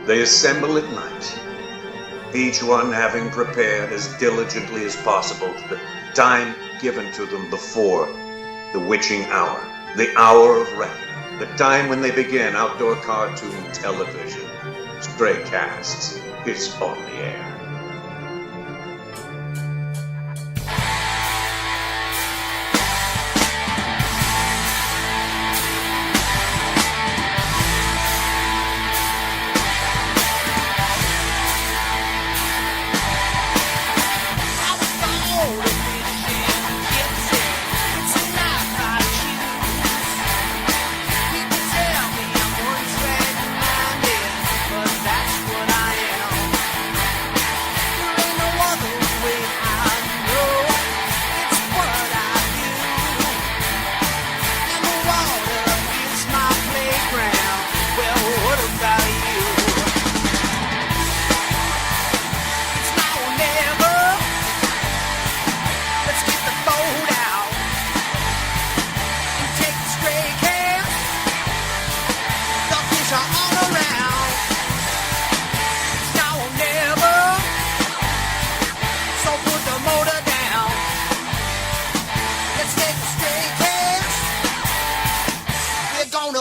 They assemble at night, each one having prepared as diligently as possible for the time given to them before the witching hour, the hour of reckoning, the time when they begin outdoor cartoon television. Stray Casts is on the air.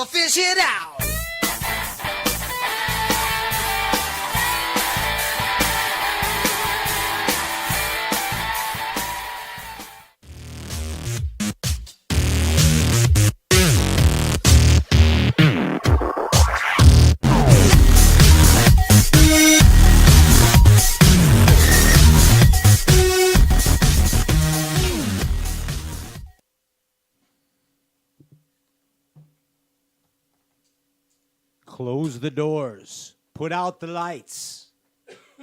Fish it out. Close the doors. Put out the lights.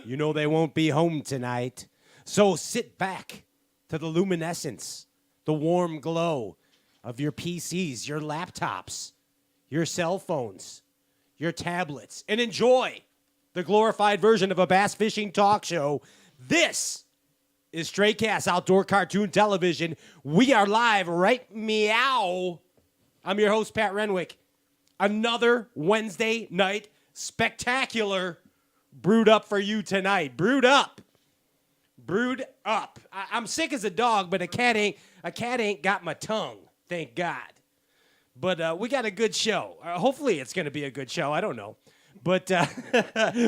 You know they won't be home tonight. So sit back to the luminescence, the warm glow of your PCs, your laptops, your cell phones, your tablets, and enjoy the glorified version of a bass fishing talk show. This is Stray Cast Outdoor Cartoon Television. We are live right meow. I'm your host, Pat Renwick. Another Wednesday night spectacular brewed up for you tonight. Brewed up. I'm sick as a dog, but a cat ain't got my tongue. Thank God. But we got a good show. Hopefully it's going to be a good show. I don't know. But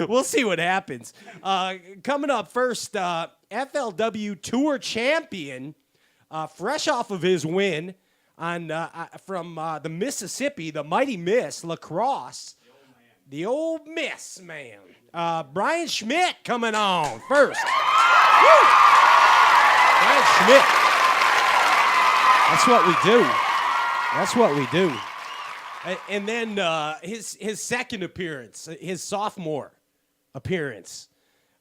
we'll see what happens. Coming up first, FLW Tour Champion, fresh off of his win from the Mississippi, the Mighty Miss Lacrosse. The old Miss, man. Bryan Schmitt coming on first. Woo! Bryan Schmitt. That's what we do. And then his second appearance, his sophomore appearance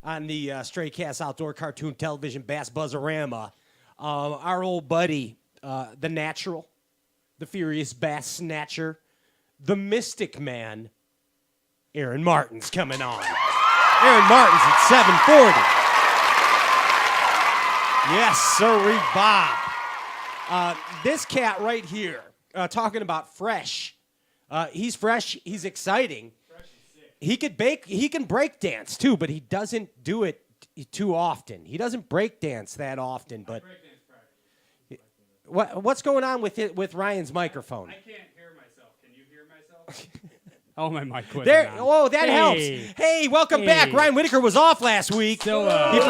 on the Stray Cast Outdoor Cartoon Television Bass Buzzarama. Our old buddy, the Natural, the Furious Bass Snatcher, the Mystic Man, Aaron Martens coming on. Aaron Martens at 740. Yes, sirree, Bob. This cat right here, talking about fresh. He's fresh. He's exciting. Fresh is sick. He can break dance too, but he doesn't do it too often. He doesn't break dance that often. But what's going on with Ryan's microphone? I can't hear myself. Can you hear myself? Oh, my mic wasn't there. on. Oh, that helps. Hey, welcome back. Ryan Whitaker was off last week. Still can't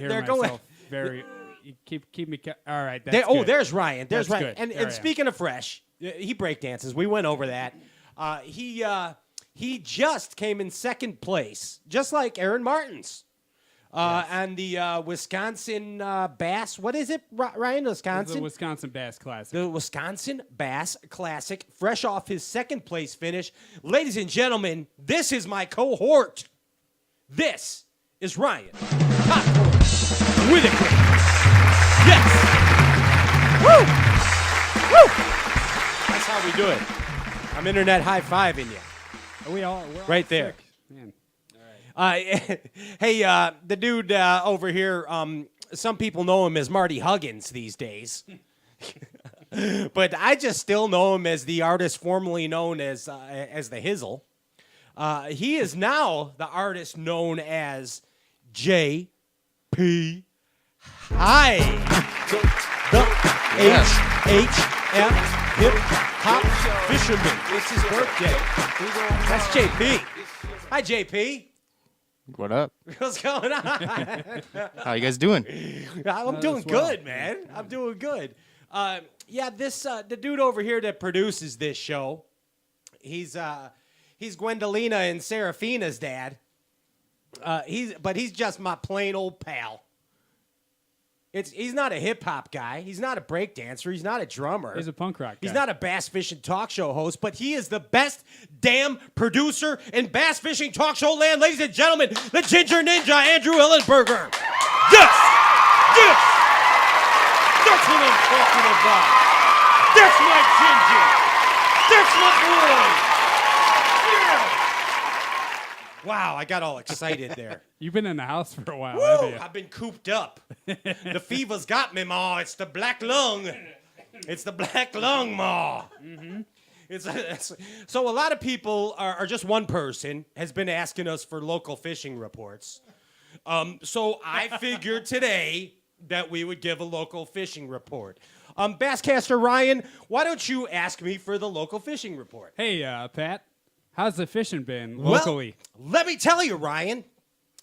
hear myself. Very. You keep me. All right. That's good. There's Ryan. There's that's Ryan. Good. And speaking of fresh, he break dances. We went over that. He just came in second place, just like Aaron Martens. And the Wisconsin Bass, what is it, Ryan? Wisconsin? The Wisconsin Bass Classic. The Wisconsin Bass Classic, fresh off his second place finish. Ladies and gentlemen, this is my cohort. This is Ryan Whitaker. Yes. Woo! Woo! That's how we do it. I'm internet high-fiving you. We're right there. Sick. Man. Hey, the dude over here, some people know him as Marty Huggins these days. But I just still know him as the artist formerly known as the Hizzle. He is now the artist known as J.P. Hi. The HHF Hip Hop Fisherman. It's his birthday. That's JP. Hi, JP. What up? What's going on? How you guys doing? I'm doing good, man. I'm doing good. The dude over here that produces this show, he's Gwendolina and Serafina's dad. He's just my plain old pal. He's not a hip hop guy. He's not a break dancer. He's not a drummer. He's a punk rock guy. He's not a bass fishing talk show host, but he is the best damn producer in bass fishing talk show land, ladies and gentlemen. The Ginger Ninja, Andrew Ellenberger. Yes! That's what I'm talking about. That's my ginger. That's my boy. Yeah. Wow, I got all excited there. You've been in the house for a while, Woo! haven't you? I've been cooped up. The fever's got me, Ma. It's the black lung. It's the black lung, Ma. Mm-hmm. So a lot of people are just one person has been asking us for local fishing reports. So I figured today that we would give a local fishing report. Basscaster Ryan, why don't you ask me for the local fishing report? Hey, Pat, how's the fishing been locally? Well, let me tell you, Ryan,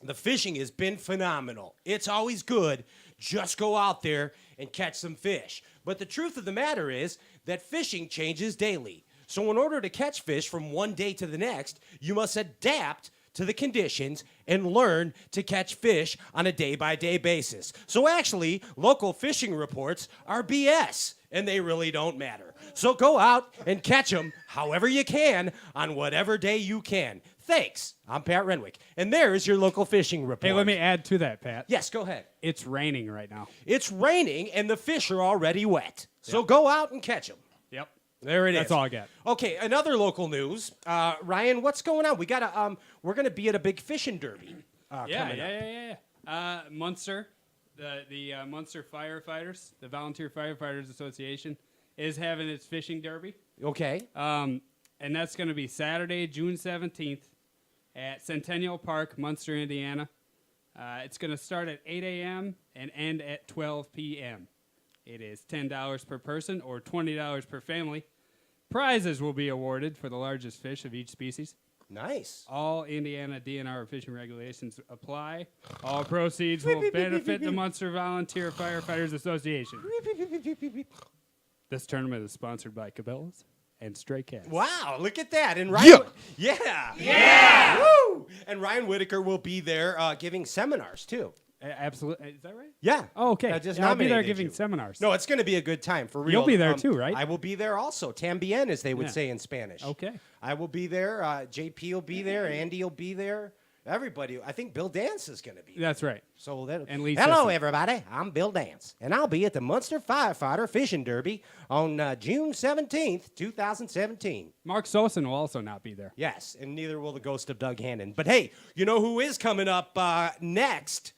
the fishing has been phenomenal. It's always good. Just go out there and catch some fish. But the truth of the matter is that fishing changes daily. So in order to catch fish from one day to the next, you must adapt to the conditions and learn to catch fish on a day-by-day basis. So actually, local fishing reports are BS, and they really don't matter. So go out and catch them however you can on whatever day you can. Thanks. I'm Pat Renwick, and there's your local fishing report. Hey, let me add to that, Pat. Yes, go ahead. It's raining right now. It's raining, and the fish are already wet. So go out and catch them. Yep. There it is. That's all I got. Okay, another local news. Ryan, what's going on? We're gonna be at a big fishing derby. Coming up. Munster, the Munster Firefighters, the Volunteer Firefighters Association, is having its fishing derby. Okay. And that's going to be Saturday, June 17th at Centennial Park, Munster, Indiana. It's going to start at 8 a.m. and end at 12 p.m. It is $10 per person or $20 per family. Prizes will be awarded for the largest fish of each species. Nice. All Indiana DNR fishing regulations apply. All proceeds will benefit the Munster Volunteer Firefighters Association. This tournament is sponsored by Cabela's and Stray Cats. Wow, look at that. And Ryan, yeah. Woo! And Ryan Whitaker will be there giving seminars too. Absolutely. Is that right? Yeah. Oh, okay. I just I'll be there nominated giving you. seminars. No, it's going to be a good time for real. You'll be there too, right? I will be there also. Tambien, as they would say in Spanish. Okay. I will be there. JP will be there. Andy will be there. Everybody. I think Bill Dance is going to be there. That's right. So that. And Lee Hello, Sisson. everybody. I'm Bill Dance, and I'll be at the Munster Firefighter Fishing Derby on June 17th, 2017. Mark Sosin will also not be there. Yes, and neither will the ghost of Doug Hannon. But hey, you know who is coming up next?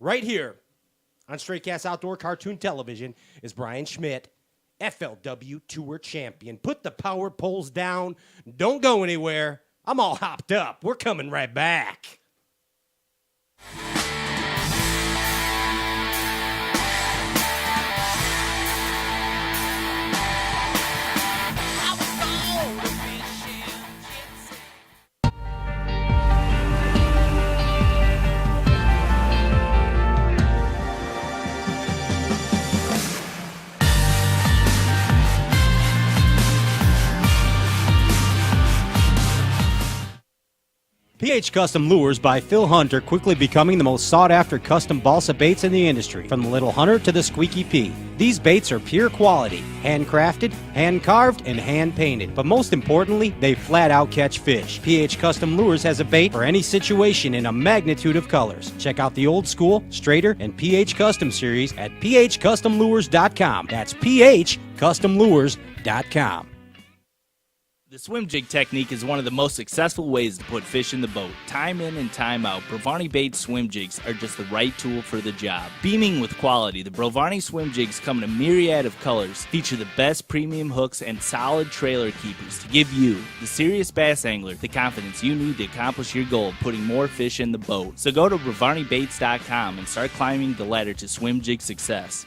Right here on Straight Cast Outdoor Cartoon Television is Bryan Schmitt, FLW Tour Champion. Put the power poles down. Don't go anywhere. I'm all hopped up. We're coming right back. I was born a fishing gypsy. PH Custom Lures by Phil Hunter, quickly becoming the most sought-after custom balsa baits in the industry, from the Little Hunter to the Squeaky P. These baits are pure quality, handcrafted, hand-carved, and hand-painted. But most importantly, they flat-out catch fish. PH Custom Lures has a bait for any situation in a magnitude of colors. Check out the Old School, Straighter, and PH Custom series at phcustomlures.com. That's phcustomlures.com. The swim jig technique is one of the most successful ways to put fish in the boat. Time in and time out, Brovani Baits swim jigs are just the right tool for the job. Beaming with quality, the Brovani swim jigs come in a myriad of colors, feature the best premium hooks and solid trailer keepers to give you, the serious bass angler, the confidence you need to accomplish your goal of putting more fish in the boat. So go to BrovaniBaits.com and start climbing the ladder to swim jig success.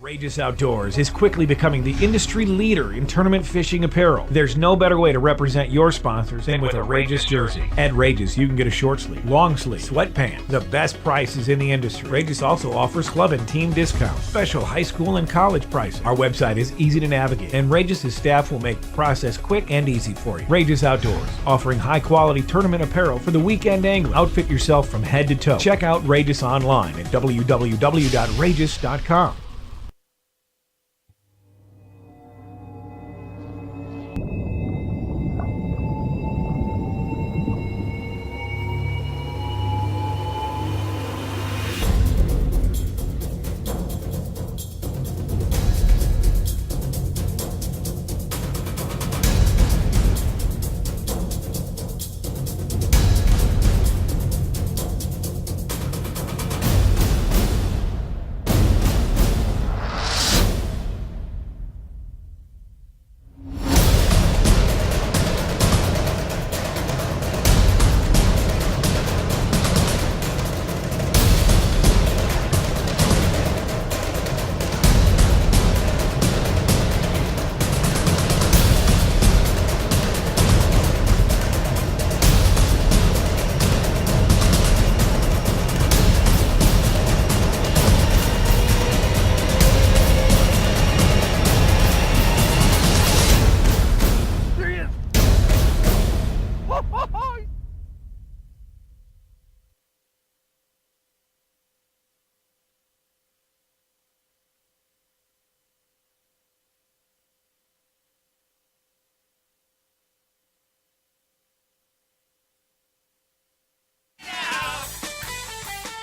Rageous Outdoors is quickly becoming the industry leader in tournament fishing apparel. There's no better way to represent your sponsors than with a Rageous jersey. At Rageous, you can get a short sleeve, long sleeve, sweatpants, the best prices in the industry. Rageous also offers club and team discounts, special high school and college prices. Our website is easy to navigate, and Rageous' staff will make the process quick and easy for you. Rageous Outdoors, offering high-quality tournament apparel for the weekend angler. Outfit yourself from head to toe. Check out Rageous online at www.rageous.com.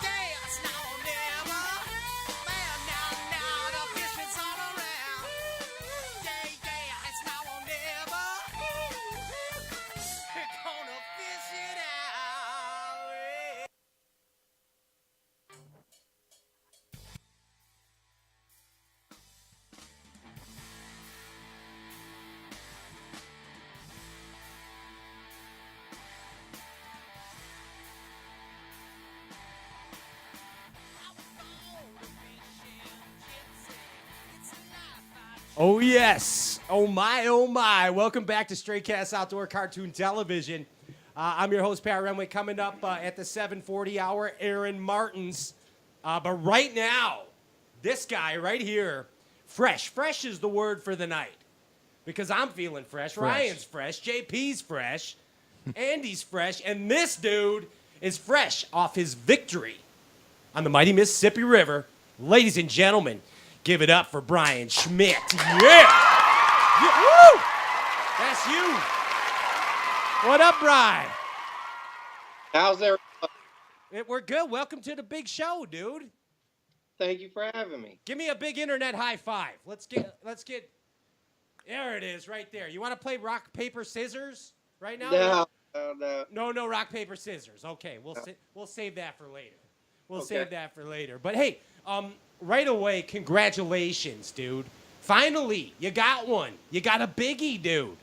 Gas now or never. Man, now the fish is all around. Yeah, it's now or never. We're gonna fish it out. Yeah. Oh, yes. Oh, my, oh, my. Welcome back to Stray Cast Outdoor Cartoon Television. I'm your host, Pat Renwick. Coming up at the 7:40 hour, Aaron Martens. But right now, this guy right here, fresh. Fresh is the word for the night. Because I'm feeling fresh. Ryan's fresh. JP's fresh. Andy's fresh. And this dude is fresh off his victory on the mighty Mississippi River. Ladies and gentlemen, give it up for Bryan Schmitt. Yeah! Woo! That's you. What up, Bryan? How's there? We're good. Welcome to the big show, dude. Thank you for having me. Give me a big internet high five. Let's get. There it is, right there. You want to play rock paper scissors right now? No. No, rock paper scissors. Okay, we'll save that for later. We'll Okay. save that for later. But hey, right away, congratulations, dude. Finally, you got one. You got a biggie, dude.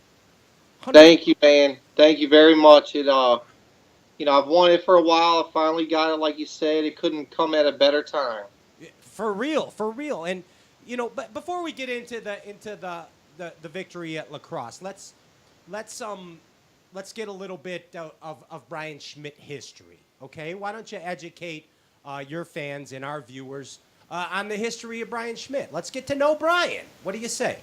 Thank you, man. Thank you very much. I've wanted it for a while. I finally got it, like you said. It couldn't come at a better time. For real. And but before we get into the victory at lacrosse, let's get a little bit of Bryan Schmitt history. Okay, why don't you educate your fans and our viewers on the history of Bryan Schmitt? Let's get to know Bryan. What do you say?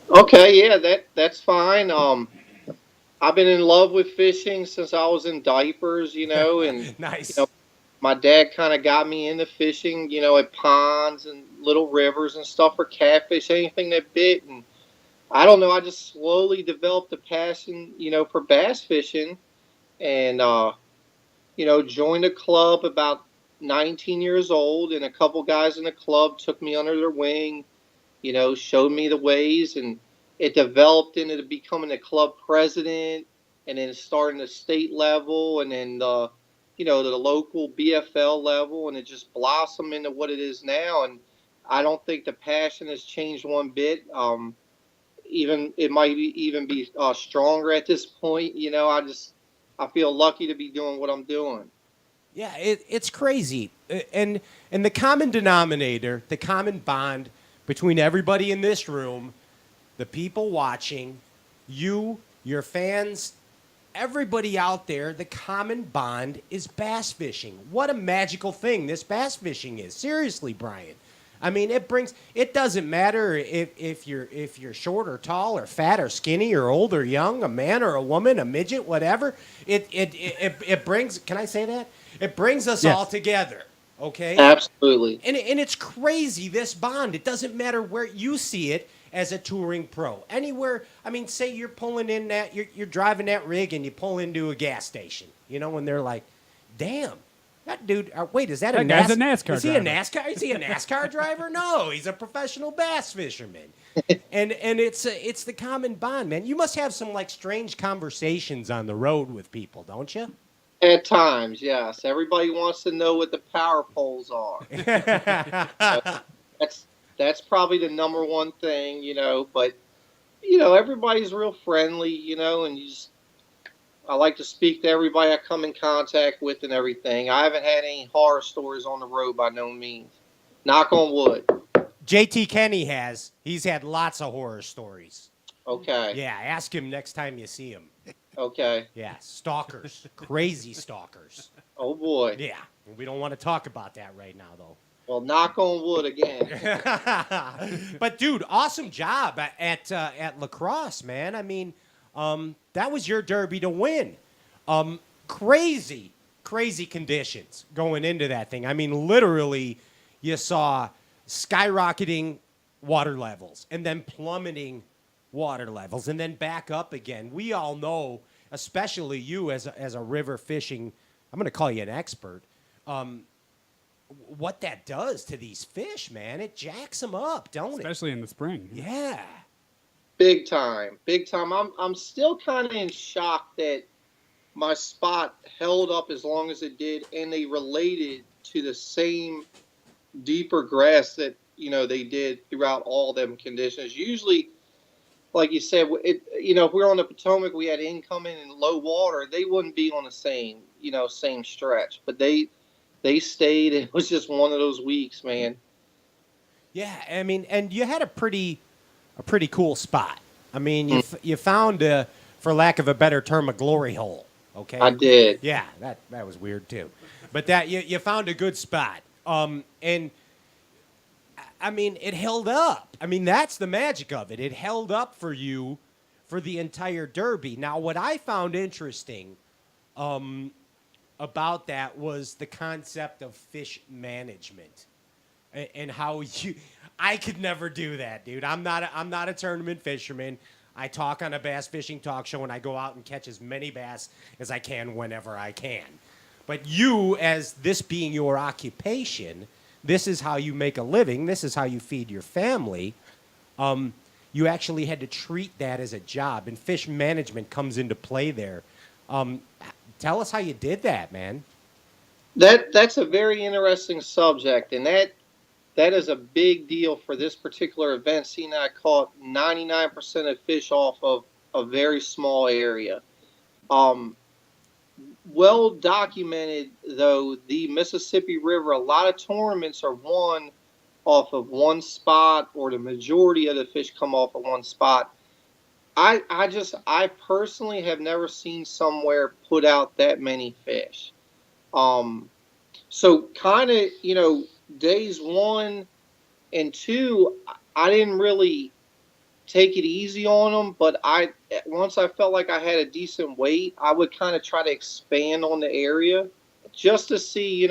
Okay, yeah, that's fine. I've been in love with fishing since I was in diapers, and Nice. my dad kind of got me into fishing, at ponds and little rivers and stuff for catfish, anything that bit. And I don't know, I just slowly developed a passion, for bass fishing, and joined a club about 19 years old, and a couple guys in the club took me under their wing, showed me the ways, and it developed into becoming a club president, and then starting the state level, and then the local BFL level, and it just blossomed into what it is now. And I don't think the passion has changed one bit. Even it might even be stronger at this point. I feel lucky to be doing what I'm doing. Yeah, it's crazy. And the common denominator, the common bond between everybody in this room, the people watching, you, your fans, everybody out there, the common bond is bass fishing. What a magical thing this bass fishing is. Seriously, Brian. I mean, it doesn't matter if you're short or tall or fat or skinny or old or young, a man or a woman, a midget, whatever. It brings, can I say that? It brings us all together. Okay? Absolutely. And it's crazy, this bond. It doesn't matter where you see it as a touring pro. Anywhere, I mean, say you're pulling in you're driving that rig and you pull into a gas station, and they're like, damn, that dude, wait, is that That guy's a NASCAR Is he driver. a NASCAR? Is he a NASCAR driver? No, he's a professional bass fisherman. and it's the common bond, man. You must have some like strange conversations on the road with people, don't you? At times, yes. Everybody wants to know what the power poles are. That's probably the number one thing, But everybody's real friendly, and I like to speak to everybody I come in contact with and everything. I haven't had any horror stories on the road by no means. Knock on wood. JT Kenny has. He's had lots of horror stories. Okay. Yeah, ask him next time you see him. Okay. Yeah, stalkers. Crazy stalkers. Oh, boy. Yeah, we don't want to talk about that right now, though. Well, knock on wood again. But, dude, awesome job at lacrosse, man. I mean, that was your derby to win. Crazy conditions going into that thing. I mean, literally, you saw skyrocketing water levels and then plummeting water levels and then back up again. We all know, especially you as a river fishing, I'm going to call you an expert, what that does to these fish, man. It jacks them up, don't Especially in the spring. it? Yeah. Big time. I'm still kind of in shock that my spot held up as long as it did, and they related to the same deeper grass that they did throughout all them conditions. Usually, like you said, if we were on the Potomac, we had incoming and low water. They wouldn't be on the same stretch, but they stayed. It was just one of those weeks, man. Yeah, I mean, and you had a pretty cool spot. I mean, you found, for lack of a better term, a glory hole. Okay, I did. Yeah, that was weird too, but that you found a good spot. And I mean, it held up. I mean, that's the magic of it. It held up for you for the entire derby. Now, what I found interesting about that was the concept of fish management and how I could never do that, dude. I'm not a tournament fisherman. I talk on a bass fishing talk show and I go out and catch as many bass as I can whenever I can. But you, as this being your occupation, this is how you make a living. This is how you feed your family. You actually had to treat that as a job, and fish management comes into play there. Tell us how you did that, man. That's a very interesting subject, and that is a big deal for this particular event. Seeing I caught 99% of fish off of a very small area. Well documented, though, the Mississippi River, a lot of tournaments are won off of one spot, or the majority of the fish come off of one spot. I personally have never seen somewhere put out that many fish. So kind of, days 1 and 2, I didn't really take it easy on them, but once I felt like I had a decent weight, I would kind of try to expand on the area just to see,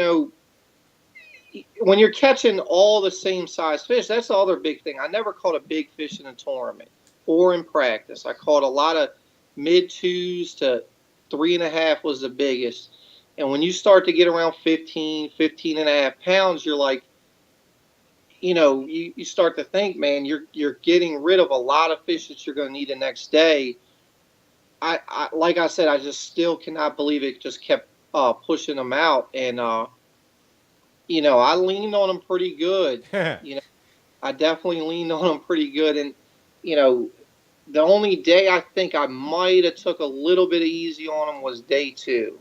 when you're catching all the same size fish. That's the other big thing. I never caught a big fish in a tournament or in practice. I caught a lot of mid 2s to 3.5 was the biggest. And when you start to get around 15 and a half pounds, you're like, you start to think, man, you're getting rid of a lot of fish that you're going to need the next day. I like I said, I just still cannot believe it just kept pushing them out, and I leaned on them pretty good. I definitely leaned on them pretty good, and you know, the only day I think I might have took a little bit easy on them was day 2.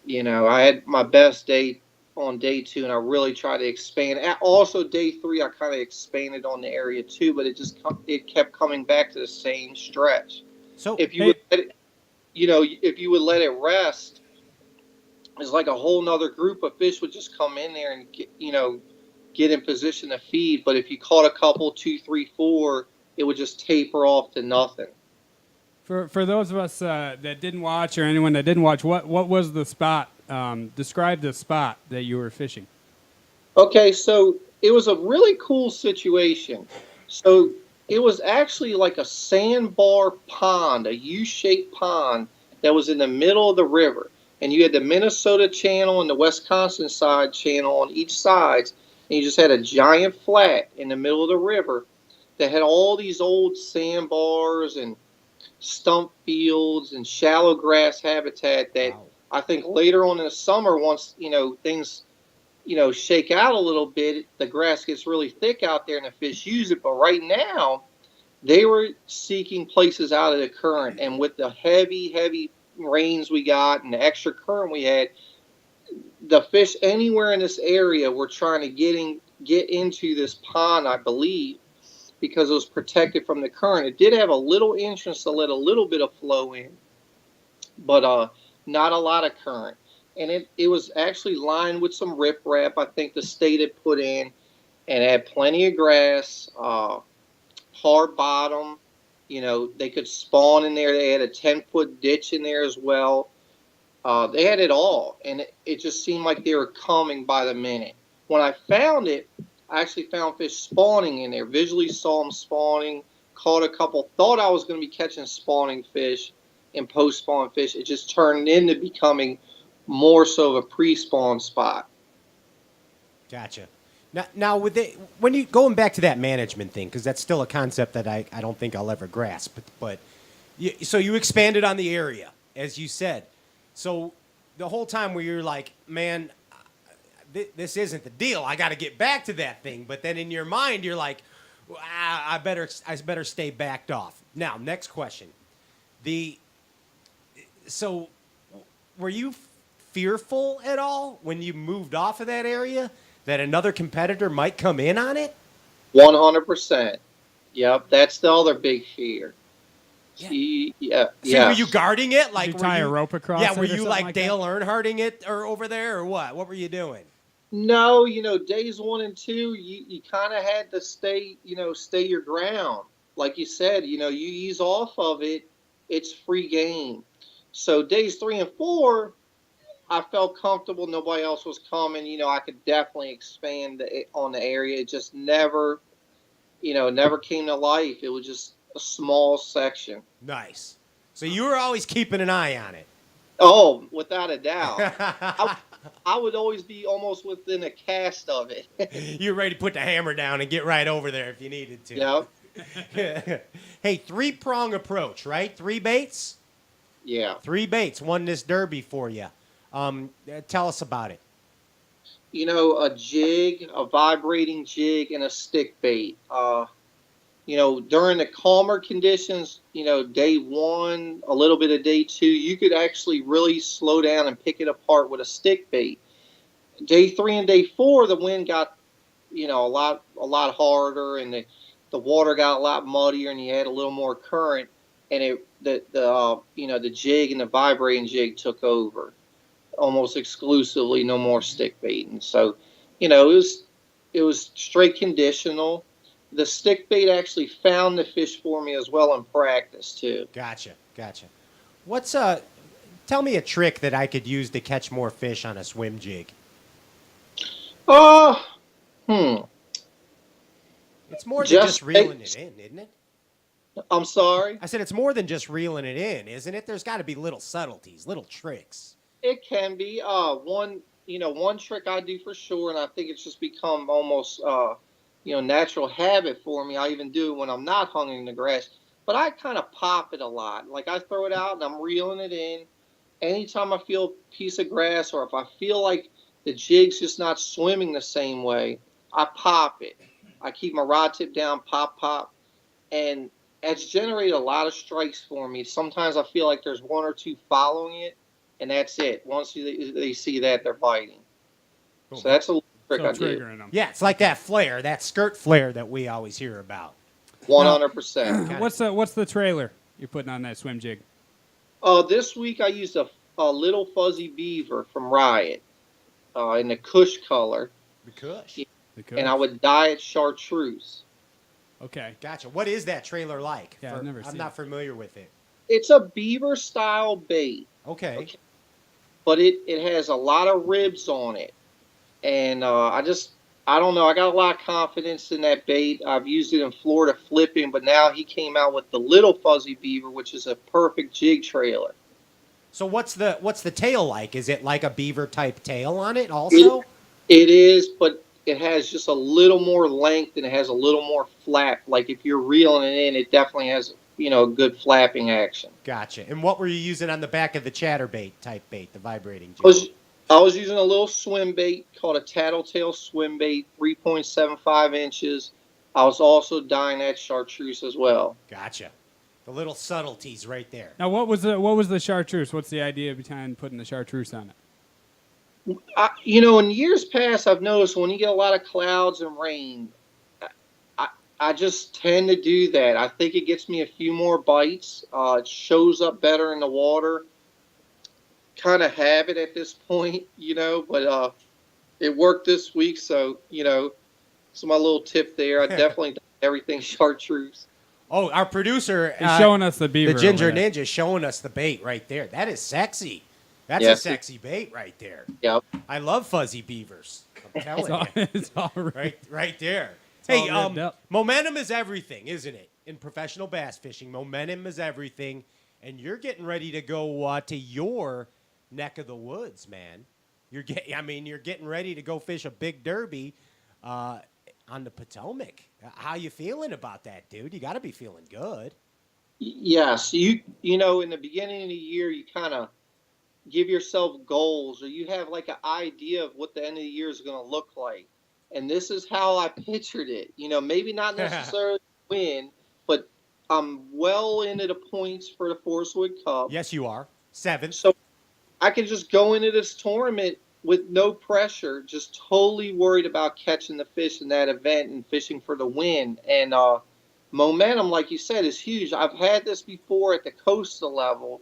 I had my best day on day 2, and I really tried to expand. Also, day 3, I kind of expanded on the area too, but it kept coming back to the same stretch. So If you would let it, if you would let it rest, it's like a whole nother group of fish would just come in there and get in position to feed. But if you caught a couple, 2, 3, 4, it would just taper off to nothing. For those of us that didn't watch, or anyone that didn't watch, what was the spot? Describe the spot that you were fishing. Okay, so it was a really cool situation. So it was actually like a sandbar pond, a U-shaped pond that was in the middle of the river. And you had the Minnesota channel and the Wisconsin side channel on each side. And you just had a giant flat in the middle of the river that had all these old sandbars and stump fields and shallow grass habitat that I think later on in the summer, once, things, shake out a little bit, the grass gets really thick out there and the fish use it. But right now, they were seeking places out of the current. And with the heavy rains we got and the extra current we had, the fish anywhere in this area were trying to get into this pond, I believe, because it was protected from the current. It did have a little entrance to let a little bit of flow in, but not a lot of current. And it was actually lined with some riprap, I think the state had put in, and it had plenty of grass, hard bottom. They could spawn in there. They had a 10-foot ditch in there as well. They had it all, and it just seemed like they were coming by the minute. When I found it, I actually found fish spawning in there. Visually saw them spawning, caught a couple, thought I was going to be catching spawning fish and post-spawn fish. It just turned into becoming more so of a pre-spawn spot. Gotcha. Now when you going back to that management thing, because that's still a concept that I don't think I'll ever grasp. But so you expanded on the area, as you said. So the whole time where you're like, man, this isn't the deal. I got to get back to that thing. But then in your mind, you're like, I better stay backed off. Now, next question. So were you fearful at all when you moved off of that area that another competitor might come in on it? 100%. Yep, that's the other big fear. Yeah. So were you guarding it? Like, did you tie a rope across? Yeah, were it or you something like Dale Earnhardting it or over there or what? What were you doing? No, days 1 and 2, you kind of had to stay your ground. Like you said, you ease off of it, it's free game. So days 3 and 4, I felt comfortable. Nobody else was coming. I could definitely expand on the area. It just never came to life. It was just a small section. Nice. So you were always keeping an eye on it. Oh, without a doubt. I would always be almost within a cast of it. You were ready to put the hammer down and get right over there if you needed to. Yep. Hey, 3-prong approach, right? 3 baits? Yeah. 3 baits won this derby for you. Tell us about it. A jig, a vibrating jig, and a stick bait. During the calmer conditions, day 1, a little bit of day 2, you could actually really slow down and pick it apart with a stick bait. Day 3 and day 4, the wind got, a lot harder, and the water got a lot muddier, and you had a little more current, and the jig and the vibrating jig took over almost exclusively. No more stick baiting. So, it was straight conditional. The stick bait actually found the fish for me as well in practice too. Gotcha. What's tell me a trick that I could use to catch more fish on a swim jig. It's more than just reeling it in, isn't it? I'm sorry? I said it's more than just reeling it in, isn't it? There's got to be little subtleties, little tricks. It can be. One one trick I do for sure, and I think it's just become almost, natural habit for me. I even do it when I'm not hung in the grass. But I kind of pop it a lot. Like I throw it out and I'm reeling it in. Anytime I feel a piece of grass, or if I feel like the jig's just not swimming the same way, I pop it. I keep my rod tip down, pop, pop. And it's generated a lot of strikes for me. Sometimes I feel like there's one or two following it, and that's it. Once they see that, they're biting. Cool. So that's a little trick So I do. triggering them. Yeah, it's like that flare, that skirt flare that we always hear about. 100%. What's the trailer you're putting on that swim jig? This week I used a little fuzzy beaver from Riot in the Kush color, Because. and I would dye it chartreuse. Okay. Gotcha. What is that trailer like? Yeah, I've never I'm seen not it. familiar with it. It's a beaver style bait, Okay. but it has a lot of ribs on it, and I don't know. I got a lot of confidence in that bait. I've used it in Florida flipping, but now he came out with the little fuzzy beaver, which is a perfect jig trailer. So what's the tail like? Is it like a beaver type tail on it also? It is, but it has just a little more length and it has a little more flap. Like if you're reeling it in, it definitely has a good flapping action. Gotcha. And what were you using on the back of the chatterbait type bait, the vibrating jig? I was using a little swim bait called a tattletale swim bait, 3.75 inches. I was also dyeing that chartreuse as well. Gotcha. The little subtleties right there. Now, what was the chartreuse? What's the idea behind putting the chartreuse on it? In years past, I've noticed when you get a lot of clouds and rain, I just tend to do that. I think it gets me a few more bites. It shows up better in the water. Kind of habit at this point, but it worked this week. So, so my little tip there. I definitely done everything chartreuse. Oh, our producer He's showing us the beaver. the Ginger over there. Ninja, showing us the bait right there. That is sexy. That's Yes. a sexy bait right there. Yep. I love fuzzy beavers. I'm telling you. It's all right. Right there. all Hey, ribbed up. momentum is everything, isn't it? In professional bass fishing, momentum is everything, and you're getting ready to go to your neck of the woods, man. You're getting ready to go fish a big derby on the Potomac. How you feeling about that, dude? You got to be feeling good. Yes, in the beginning of the year, you kind of give yourself goals, or you have like an idea of what the end of the year is going to look like. And this is how I pictured it. Maybe not necessarily win, but I'm well into the points for the Forest Wood Cup. Yes, you are. 7. So I can just go into this tournament with no pressure, just totally worried about catching the fish in that event and fishing for the win. And momentum, like you said, is huge. I've had this before at the coastal level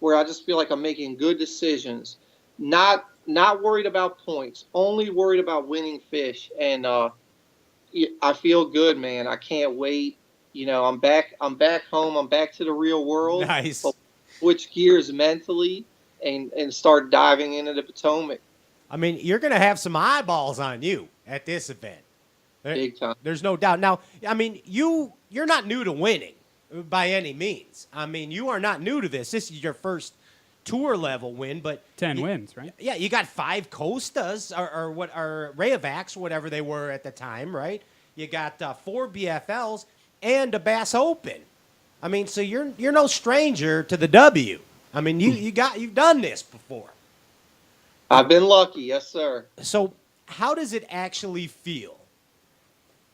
where I just feel like I'm making good decisions, not worried about points, only worried about winning fish. And I feel good, man. I can't wait. I'm back home. I'm back to the real world. Nice. Switch gears mentally and start diving into the Potomac. I mean, you're going to have some eyeballs on you at this event. Big time. There's no doubt. Now, I mean, you're not new to winning by any means. I mean, you are not new to this. This is your first tour level win, but 10 wins, right? Yeah, you got 5 Costas or Rayovacs, whatever they were at the time, right? You got 4 BFLs and a Bass Open. I mean, so you're no stranger to the W. I mean, you've done this before. I've been lucky, yes, sir. So, how does it actually feel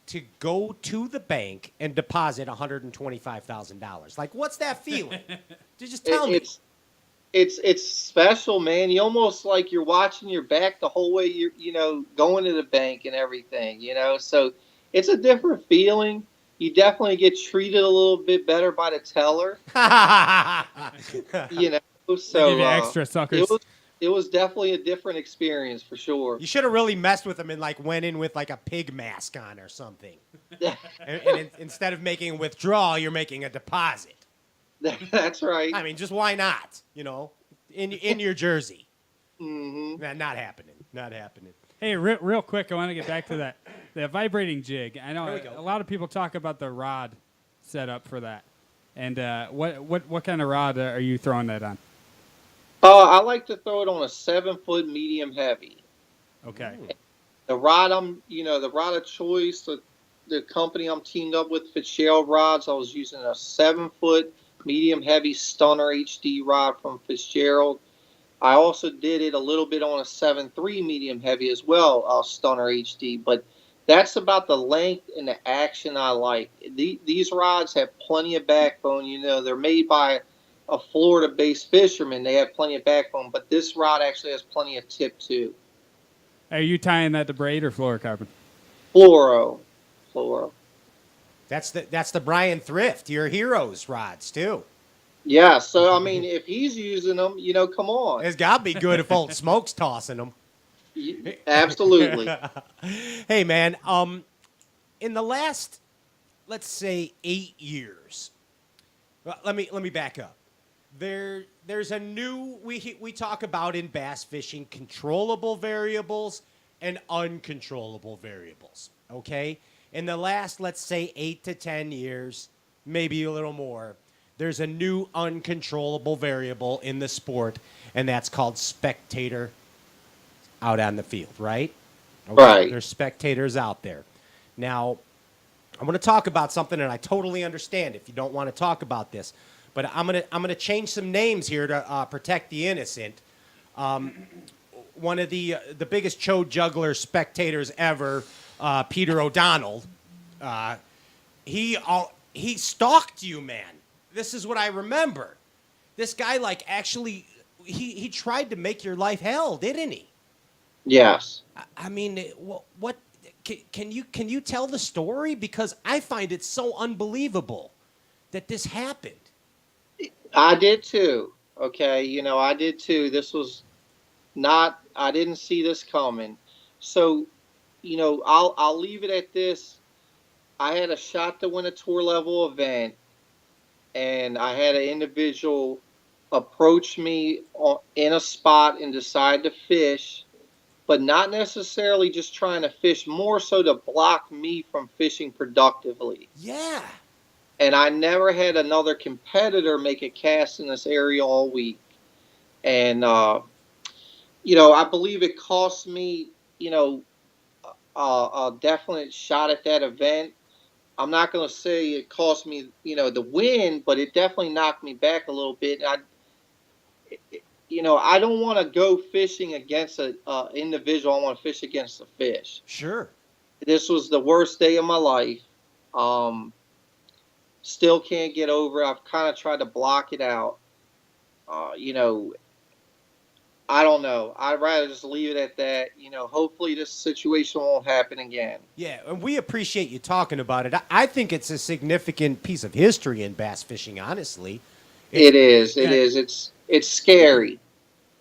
to go to the bank and deposit $125,000? Like, what's that feeling? Just tell me. It's special, man. You almost like you're watching your back the whole way you're going to the bank and everything, So it's a different feeling. You definitely get treated a little bit better by the teller. So Give you extra suckers. It was definitely a different experience for sure. You should have really messed with them and went in with a pig mask on or something. and instead of making a withdrawal, you're making a deposit. That's right. I mean, just why not? In your jersey. Mm-hmm. Not happening. Not happening. Hey, real quick, I want to get back to the vibrating jig. I know There we go. a lot of people talk about the rod setup for that. And what kind of rod are you throwing that on? I like to throw it on a 7-foot medium heavy. Okay. The rod the rod of choice, the company I'm teamed up with, Fitzgerald Rods. I was using a 7-foot medium heavy Stunner HD rod from Fitzgerald. I also did it a little bit on a 7.3 medium heavy as well, Stunner HD. But that's about the length and the action I like. These rods have plenty of backbone. They're made by a Florida-based fisherman. They have plenty of backbone, but this rod actually has plenty of tip too. Are you tying that to braid or fluorocarbon? Fluoro. That's the Bryan Thrift, your heroes rods too. Yeah, so I mean, if he's using them, come on. It's got to be good if Old Smoke's tossing them. Absolutely. Hey man, in the last, let's say 8 years, let me back up. There's a new we talk about in bass fishing controllable variables and uncontrollable variables. Okay, in the last, let's say 8 to 10 years, maybe a little more, there's a new uncontrollable variable in the sport, and that's called spectator out on the field, right? Okay. Right. There's spectators out there. Now, I'm going to talk about something, and I totally understand if you don't want to talk about this, but I'm gonna change some names here to protect the innocent. One of the biggest chode juggler spectators ever, Peter O'Donnell, he stalked you, man. This is what I remember. This guy, actually, he tried to make your life hell, didn't he? Yes. I mean, what can you tell the story? Because I find it so unbelievable that this happened. I did too. Okay, I did too. This was not. I didn't see this coming. So, I'll leave it at this. I had a shot to win a tour level event, and I had an individual approach me in a spot and decide to fish, but not necessarily just trying to fish, more so to block me from fishing productively. Yeah. And I never had another competitor make a cast in this area all week. And, I believe it cost me, a definite shot at that event. I'm not going to say it cost me, the win, but it definitely knocked me back a little bit. I don't want to go fishing against an individual. I want to fish against a fish. Sure. This was the worst day of my life. Still can't get over it. I've kind of tried to block it out. I don't know. I'd rather just leave it at that. Hopefully this situation won't happen again. Yeah, and we appreciate you talking about it. I think it's a significant piece of history in bass fishing, honestly. It is. It's scary.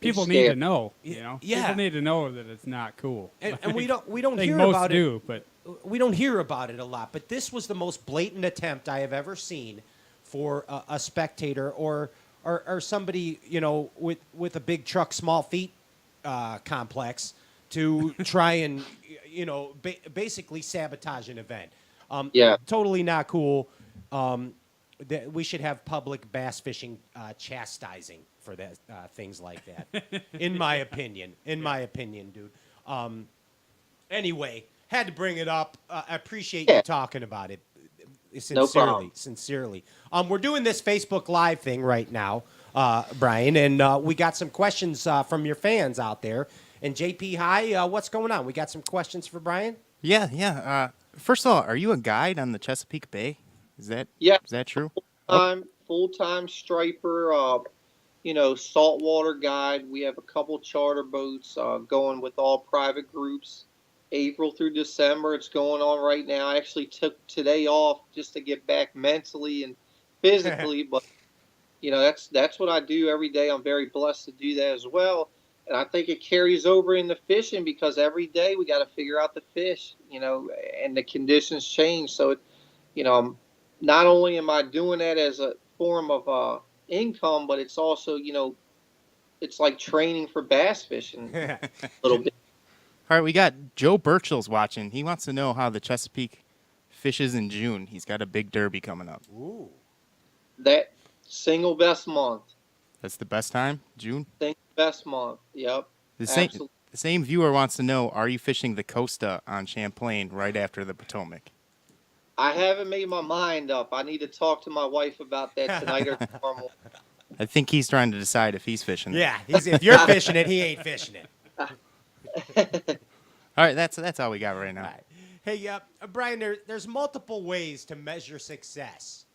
People It's need scary. to know. Yeah. People need to know that it's not cool. And we don't I think hear most about do, it. but We don't hear about it a lot, but this was the most blatant attempt I have ever seen for a spectator or somebody, with a big truck, small feet complex to try and, basically sabotage an event. Yeah. Totally not cool. We should have public bass fishing chastising for that, things like that. In my opinion, dude. Anyway, had to bring it up. I appreciate you talking about it. Sincerely. We're doing this Facebook Live thing right now, Bryan, and we got some questions from your fans out there. And JP, hi, what's going on? We got some questions for Bryan? Yeah. First of all, are you a guide on the Chesapeake Bay? Is that true? Full-time striper, saltwater guide. We have a couple charter boats going with all private groups. April through December, it's going on right now. I actually took today off just to get back mentally and physically, but that's what I do every day. I'm very blessed to do that as well, and I think it carries over into fishing because every day we got to figure out the fish, and the conditions change. So, not only am I doing that as a form of income, but it's also, it's like training for bass fishing a little bit. All right, we got Joe Burchell's watching. He wants to know how the Chesapeake fishes in June. He's got a big derby coming up. Ooh. That single best month. That's the best time, June? Single best month. Yep. The The same viewer wants to know, are you fishing the Costa on Champlain right after the Potomac? I haven't made my mind up. I need to talk to my wife about that tonight or tomorrow morning. I think he's trying to decide if he's fishing. Yeah, if you're fishing it, he ain't fishing it. All right, that's all we got right now. All right. Hey, Brian, there's multiple ways to measure success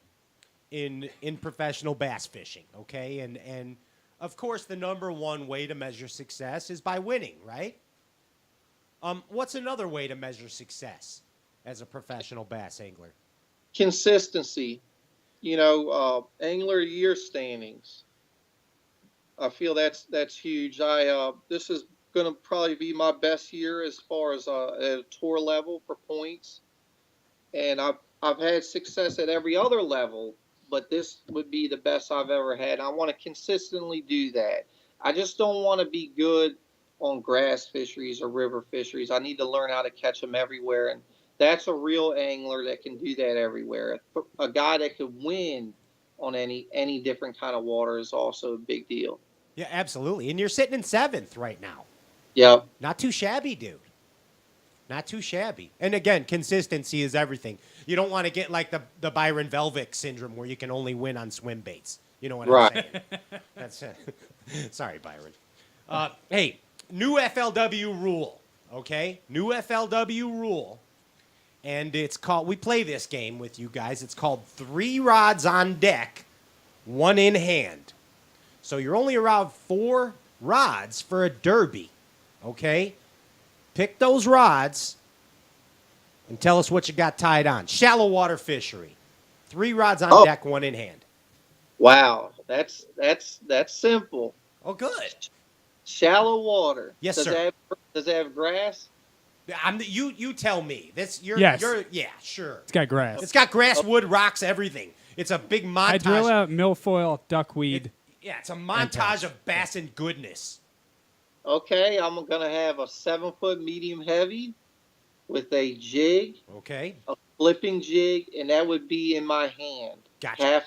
in professional bass fishing, okay? And of course, the number one way to measure success is by winning, right? What's another way to measure success as a professional bass angler? Consistency. Angler year standings. I feel that's huge. This is going to probably be my best year as far as at a tour level for points, and I've had success at every other level, but this would be the best I've ever had. I want to consistently do that. I just don't want to be good on grass fisheries or river fisheries. I need to learn how to catch them everywhere, and that's a real angler that can do that everywhere. A guy that could win on any different kind of water is also a big deal. Yeah, absolutely. And you're sitting in 7th right now. Yep. Not too shabby, dude. Not too shabby. And again, consistency is everything. You don't want to get like the Byron Velvick syndrome where you can only win on swim baits. You know what I'm saying? That's sorry, Byron. Hey, new FLW rule, okay? New FLW rule. And it's called, we play this game with you guys. It's called 3 rods on deck, 1 in hand. So you're only around 4 rods for a derby, okay? Pick those rods and tell us what you got tied on. Shallow water fishery. 3 rods on deck, 1 in hand. Wow, that's simple. Oh, good. Shallow water. Yes, does sir. Does it have grass? You tell me. Yes. Yeah, sure. It's got grass. It's got grass, wood, rocks, everything. It's a big montage. Hydrilla, milfoil, duckweed. It's a montage of bass and goodness. Okay, I'm gonna have a 7-foot medium heavy with a jig, Okay. a flipping jig, and that would be in my hand. Gotcha.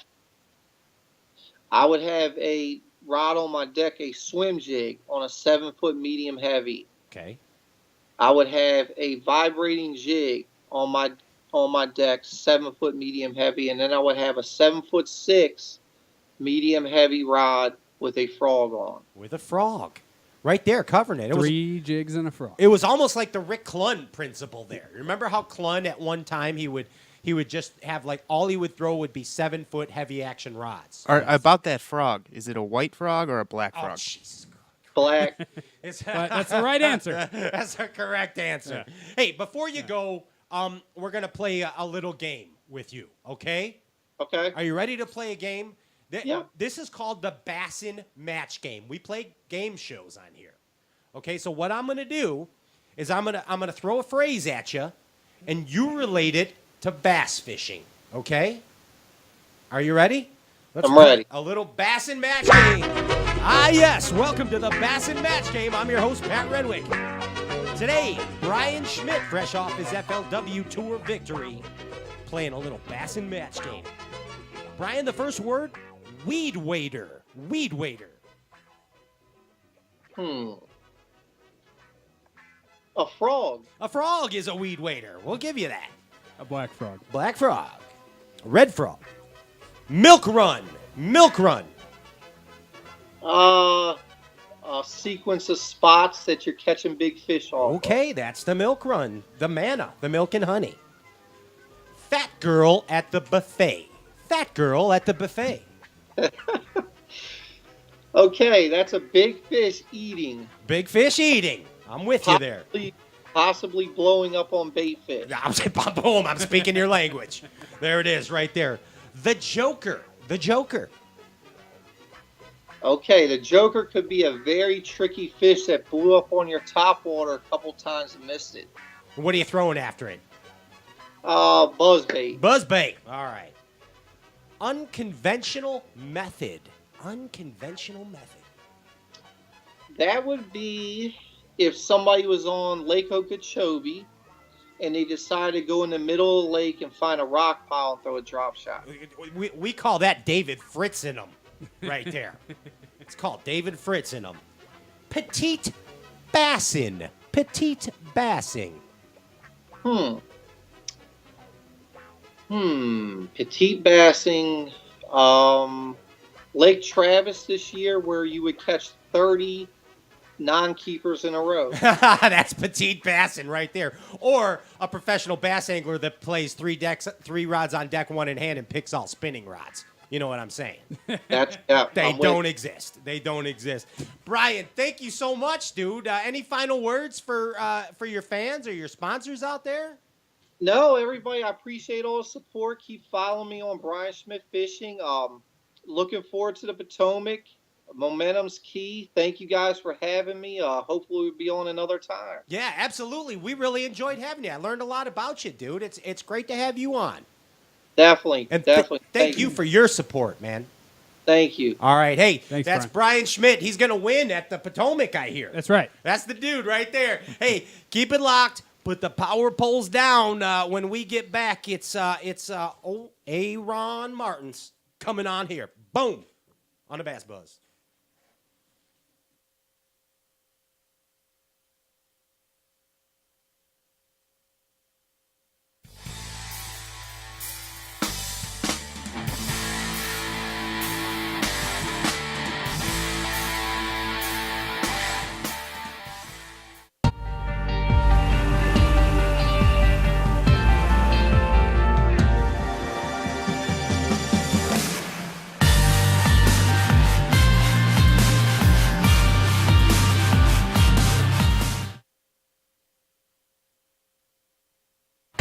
I would have a rod on my deck, a swim jig on a 7-foot medium heavy. Okay. I would have a vibrating jig on my deck, 7-foot medium heavy, and then I would have a 7'6" medium heavy rod with a frog on. With a frog. Right there, covering it. 3 jigs and a frog. It was almost like the Rick Clunn principle there. Remember how Clunn at one time he would just have like all he would throw would be 7-foot heavy action rods. About that frog, is it a white frog or a black Oh, frog? Jesus. Black. But that's the right answer. That's a correct answer. Yeah. Hey, before you go, we're gonna play a little game with you. Okay? Okay. Are you ready to play a game? Yeah. This is called the Bassin Match Game. We play game shows on here. Okay, so what I'm gonna do is I'm gonna throw a phrase at you, and you relate it to bass fishing. Okay? Are you ready? Let's I'm play ready. a little Bassin Match Game. Ah, yes. Welcome to the Bassin Match Game. I'm your host, Pat Redwick. Today, Bryan Schmitt, fresh off his FLW Tour victory, playing a little Bassin Match Game. Brian, the first word, weed wader. Weed wader. A frog. A frog is a weed wader. We'll give you that. A black frog. Black frog. Red frog. Milk run. Milk run. A sequence of spots that you're catching big fish off. Okay, that's the milk run. The manna, the milk and honey. Fat girl at the buffet. Fat girl at the buffet. Okay, that's a big fish eating. Big fish eating. I'm with you there. Possibly blowing up on bait fish. Boom, I'm speaking your language. There it is, right there. The Joker. The Joker. Okay, the joker could be a very tricky fish that blew up on your topwater a couple times and missed it. What are you throwing after it? Buzzbait. Buzzbait. All right. Unconventional method. Unconventional method. That would be if somebody was on Lake Okeechobee and they decided to go in the middle of the lake and find a rock pile and throw a drop shot. We call that David Fritz in them right there. It's called David Fritz in them. Petite bassing, petite bassing? Petite bassing. Lake Travis this year, where you would catch 30 non-keepers in a row. That's petite bassing right there. Or a professional bass angler that plays three rods on deck, one in hand, and picks all spinning rods. You know what I'm saying? They don't exist. They don't exist. Bryan, thank you so much, dude. Any final words for your fans or your sponsors out there? No, everybody, I appreciate all the support. Keep following me on Bryan Schmitt Fishing. Looking forward to the Potomac. Momentum's key. Thank you guys for having me. Hopefully we'll be on another time. Yeah, absolutely. We really enjoyed having you. I learned a lot about you, dude. It's great to have you on. Definitely. And definitely. Thank you for your support, man. Thank you. All right. Hey, Thanks, that's Bryan Schmitt. He's going to win at the Potomac, I hear. That's right. That's the dude right there. Hey, keep it locked. Put the power poles down. When we get back, it's Aaron Martens coming on here. Boom. On the Bass Buzz.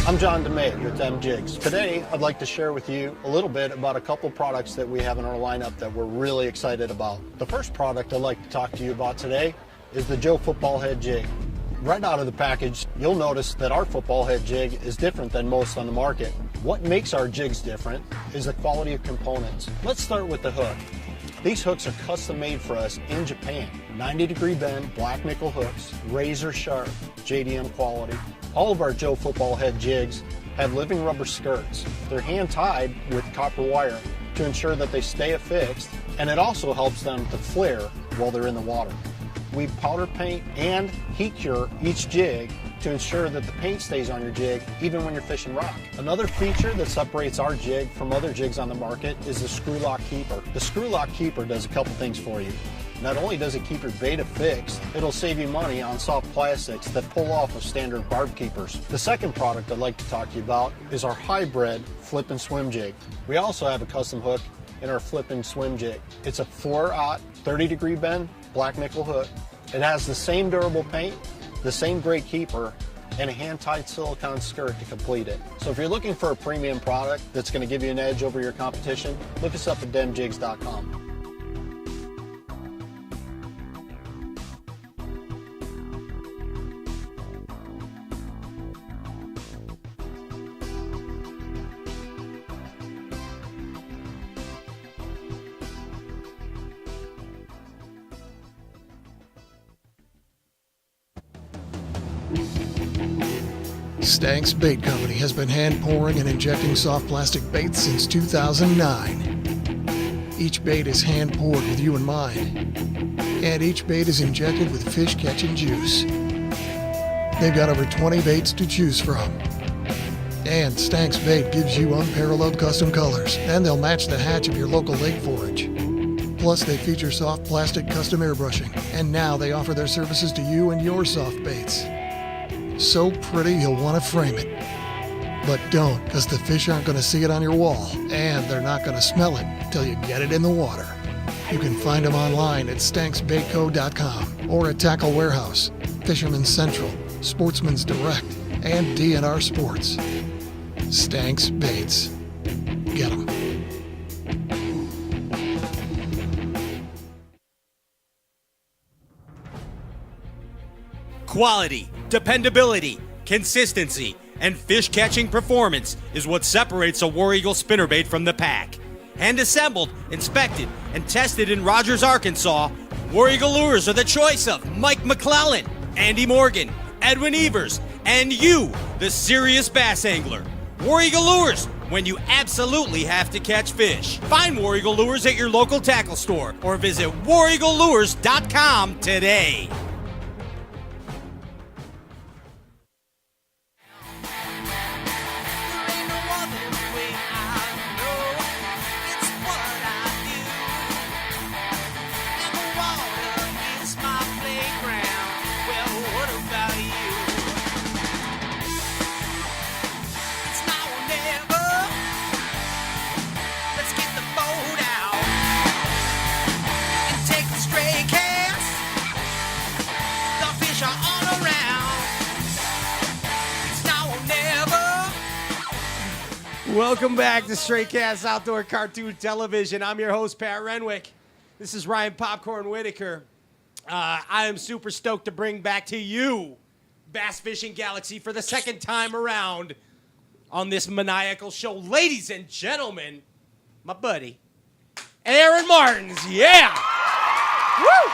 I'm John DeMay with M Jigs. Today, I'd like to share with you a little bit about a couple products that we have in our lineup that we're really excited about. The first product I'd like to talk to you about today is the Joe Football Head Jig. Right out of the package, you'll notice that our football head jig is different than most on the market. What makes our jigs different is the quality of components. Let's start with the hook. These hooks are custom made for us in Japan. 90-degree bend, black nickel hooks, razor sharp, JDM quality. All of our Joe Football Head jigs have living rubber skirts. They're hand tied with copper wire to ensure that they stay affixed, and it also helps them to flare while they're in the water. We powder paint and heat cure each jig to ensure that the paint stays on your jig even when you're fishing rock. Another feature that separates our jig from other jigs on the market is the screw lock keeper. The screw lock keeper does a couple things for you. Not only does it keep your bait affixed, it'll save you money on soft plastics that pull off of standard barb keepers. The second product I'd like to talk to you about is our hybrid flip and swim jig. We also have a custom hook in our flip and swim jig. It's a 4/0 30-degree bend black nickel hook. It has the same durable paint, the same great keeper, and a hand-tied silicone skirt to complete it. So if you're looking for a premium product that's going to give you an edge over your competition, look us up at demjigs.com. Stank's Bait Company has been hand pouring and injecting soft plastic baits since 2009. Each bait is hand poured with you in mind, and each bait is injected with fish catching juice. They've got over 20 baits to choose from. And Stank's Bait gives you unparalleled custom colors, and they'll match the hatch of your local lake forage. Plus, they feature soft plastic custom airbrushing, and now they offer their services to you and your soft baits. So pretty you'll want to frame it. But don't, because the fish aren't going to see it on your wall, and they're not going to smell it till you get it in the water. You can find them online at stanksbaitco.com or at Tackle Warehouse, Fisherman's Central, Sportsman's Direct, and DNR Sports. Stank's Baits. Get 'em. Quality, dependability, consistency, and fish-catching performance is what separates a War Eagle spinnerbait from the pack. Hand-assembled, inspected, and tested in Rogers, Arkansas, War Eagle lures are the choice of Mike McClellan, Andy Morgan, Edwin Evers, and you, the serious bass angler. War Eagle lures, when you absolutely have to catch fish. Find War Eagle lures at your local tackle store or visit wareaglelures.com today. all around. It's now or never. Welcome back to Stray Cats Outdoor Cartoon Television. I'm your host, Pat Renwick. This is Ryan Popcorn Whitaker. I am super stoked to bring back to you Bass Fishing Galaxy for the second time around on this maniacal show. Ladies and gentlemen, my buddy, Aaron Martens. Yeah! Woo!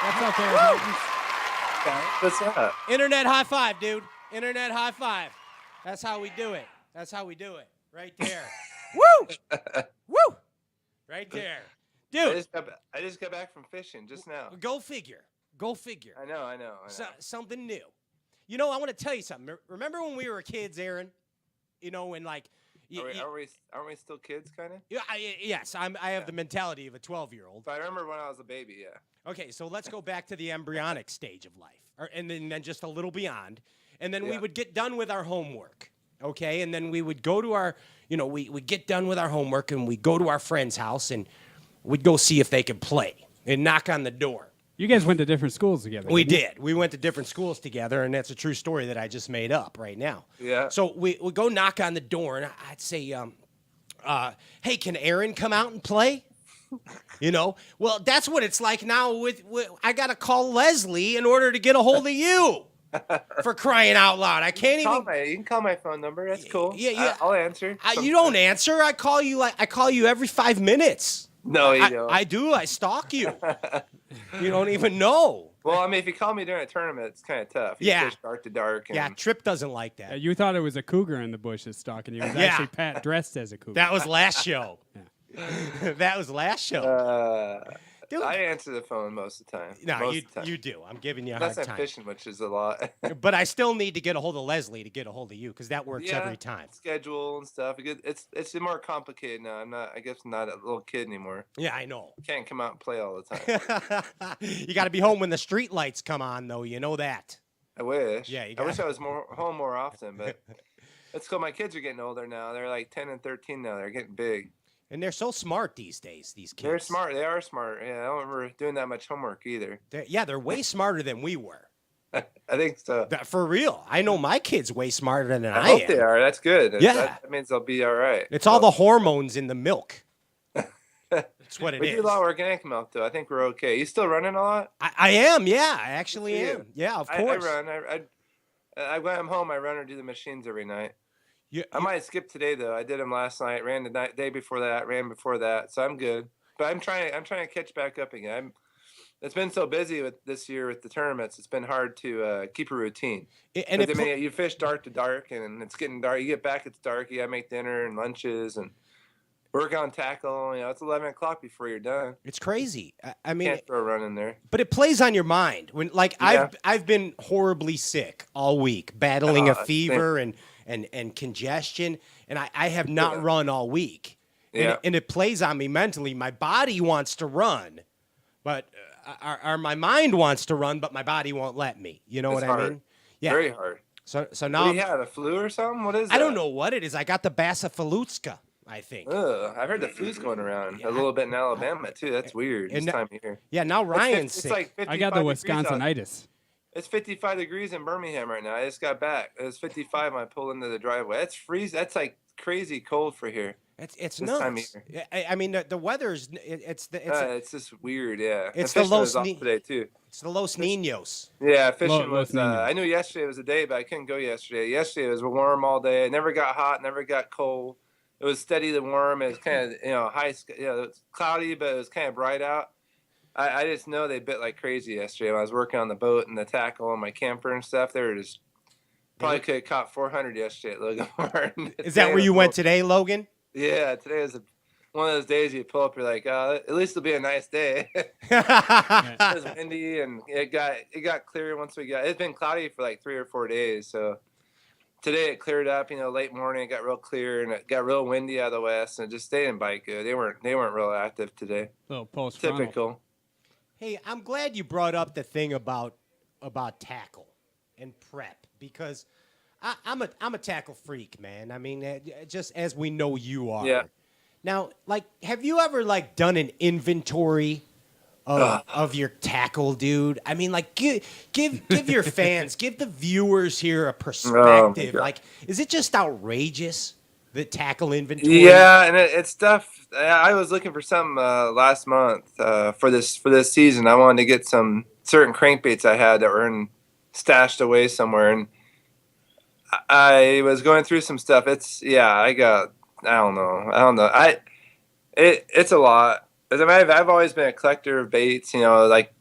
What's up, Aaron? What's up? Internet high five, dude. Internet high five. That's how we do it. That's how we do it. Right there. Woo! Woo! Right there. Dude. I just got back from fishing just now. Go figure. Go figure. I know. Something new. You know, I want to tell you something. Remember when we were kids, Aaron? You know, when like... Aren't we still kids, kind of? Yeah, yes, I have the mentality of a 12-year-old. But I remember when I was a baby, yeah. Okay, so let's go back to the embryonic stage of life, and then just a little beyond. And then we would get done with our homework, okay? And then we would go to our, we'd get done with our homework, and we'd go to our friend's house, and we'd go see if they could play and knock on the door. You guys went to different schools together. We did. We went to different schools together, and that's a true story that I just made up right now. Yeah. So we go knock on the door, and I'd say, hey, can Aaron come out and play? Well, that's what it's like now with I got to call Leslie in order to get a hold of you. For crying out loud. I can't even. You can call my phone number. That's cool. Yeah. I'll answer. You don't answer. I call you every 5 minutes. No, you don't. I do. I stalk you. You don't even know. Well, I mean, if you call me during a tournament, it's kind of tough. You fish dark to dark. And... Yeah, Tripp doesn't like that. You thought it was a cougar in the bushes stalking you. It was actually Pat dressed as a cougar. That was last show. That was last show. Dude. I answer the phone most of the time. No, you do. I'm giving you a hard time. time. Fishing, which is a lot. But I still need to get a hold of Leslie to get a hold of you because that works every time. Schedule and stuff. It's more complicated now. I'm not a little kid anymore. Yeah, I know. Can't come out and play all the time. You got to be home when the street lights come on, though. You know that. I wish. Yeah, I wish I was home more often, but it's cool. My kids are getting older now. They're like 10 and 13 now. They're getting big. And they're so smart these days, these kids. They're smart. They are smart. Yeah, I don't remember doing that much homework either. They're way smarter than we were. I think so. For real. I know my kids way smarter than I am. I hope they are. That's good. Yeah. That means they'll be all right. It's all the hormones in the milk. That's what it is. We do a lot of organic milk, though. I think we're okay. You still running a lot? I am, yeah. I actually am. Yeah, of course. I run. When I'm home, I run or do the machines every night. I might skip today though. I did them last night. Ran the day before that. Ran before that. So I'm good. But I'm trying to catch back up again. It's been so busy with this year with the tournaments. It's been hard to keep a routine. And you fish dark to dark, and it's getting dark. You get back, it's dark. You gotta make dinner and lunches and work on tackle. It's 11 o'clock before you're done. It's crazy. I mean, can't throw a run in there. But it plays on your mind. When I've been horribly sick all week, battling a fever and congestion, and I have not run all week. And it plays on me mentally. My body wants to run, but my mind wants to run, but my body won't let me. You know what I mean? Yeah. Very hard. So now. What do you have, a flu or something? What is that? I don't know what it is. I got the Bassafalutska, I think. I've heard the flu's going around a little bit in Alabama, too. That's weird this time of year. Yeah, now Ryan's sick. Like I got the Wisconsinitis. It's 55 degrees in Birmingham right now. I just got back. It was 55 when I pulled into the driveway. That's freezing. That's like crazy cold for here. It's nuts. I mean, the weather's it's just weird. Yeah, it's the Los today too. It's the Los Niños. Yeah, fishing was. I knew yesterday was a day, but I couldn't go yesterday. Yesterday it was warm all day. It never got hot, never got cold. It was steady and warm. It was kind of high. It was cloudy, but it was kind of bright out. I just know they bit like crazy yesterday when I was working on the boat and the tackle and my camper and stuff. They were just probably could have caught 400 yesterday at Logan Martin. Is that where you went today, Logan? Yeah, today was one of those days you pull up. You're like, at least it'll be a nice day. It was windy and it got clear once we got. It's been cloudy for like 3 or 4 days, so today it cleared up. Late morning it got real clear and it got real windy out of the west and it just didn't bite good. They weren't real active today. Little post typical. Hey, I'm glad you brought up the thing about tackle and prep because I'm a tackle freak, man. I mean, just as we know you are. Yeah. Now, have you ever done an inventory of your tackle, dude. I mean, like, give your fans, give the viewers here a perspective. Like, is it just outrageous, the tackle inventory? Yeah, and it's stuff. I was looking for something last month for this season. I wanted to get some certain crankbaits I had that were stashed away somewhere, and I was going through some stuff. It's I don't know. It's a lot. I mean, I've always been a collector of baits. You know, like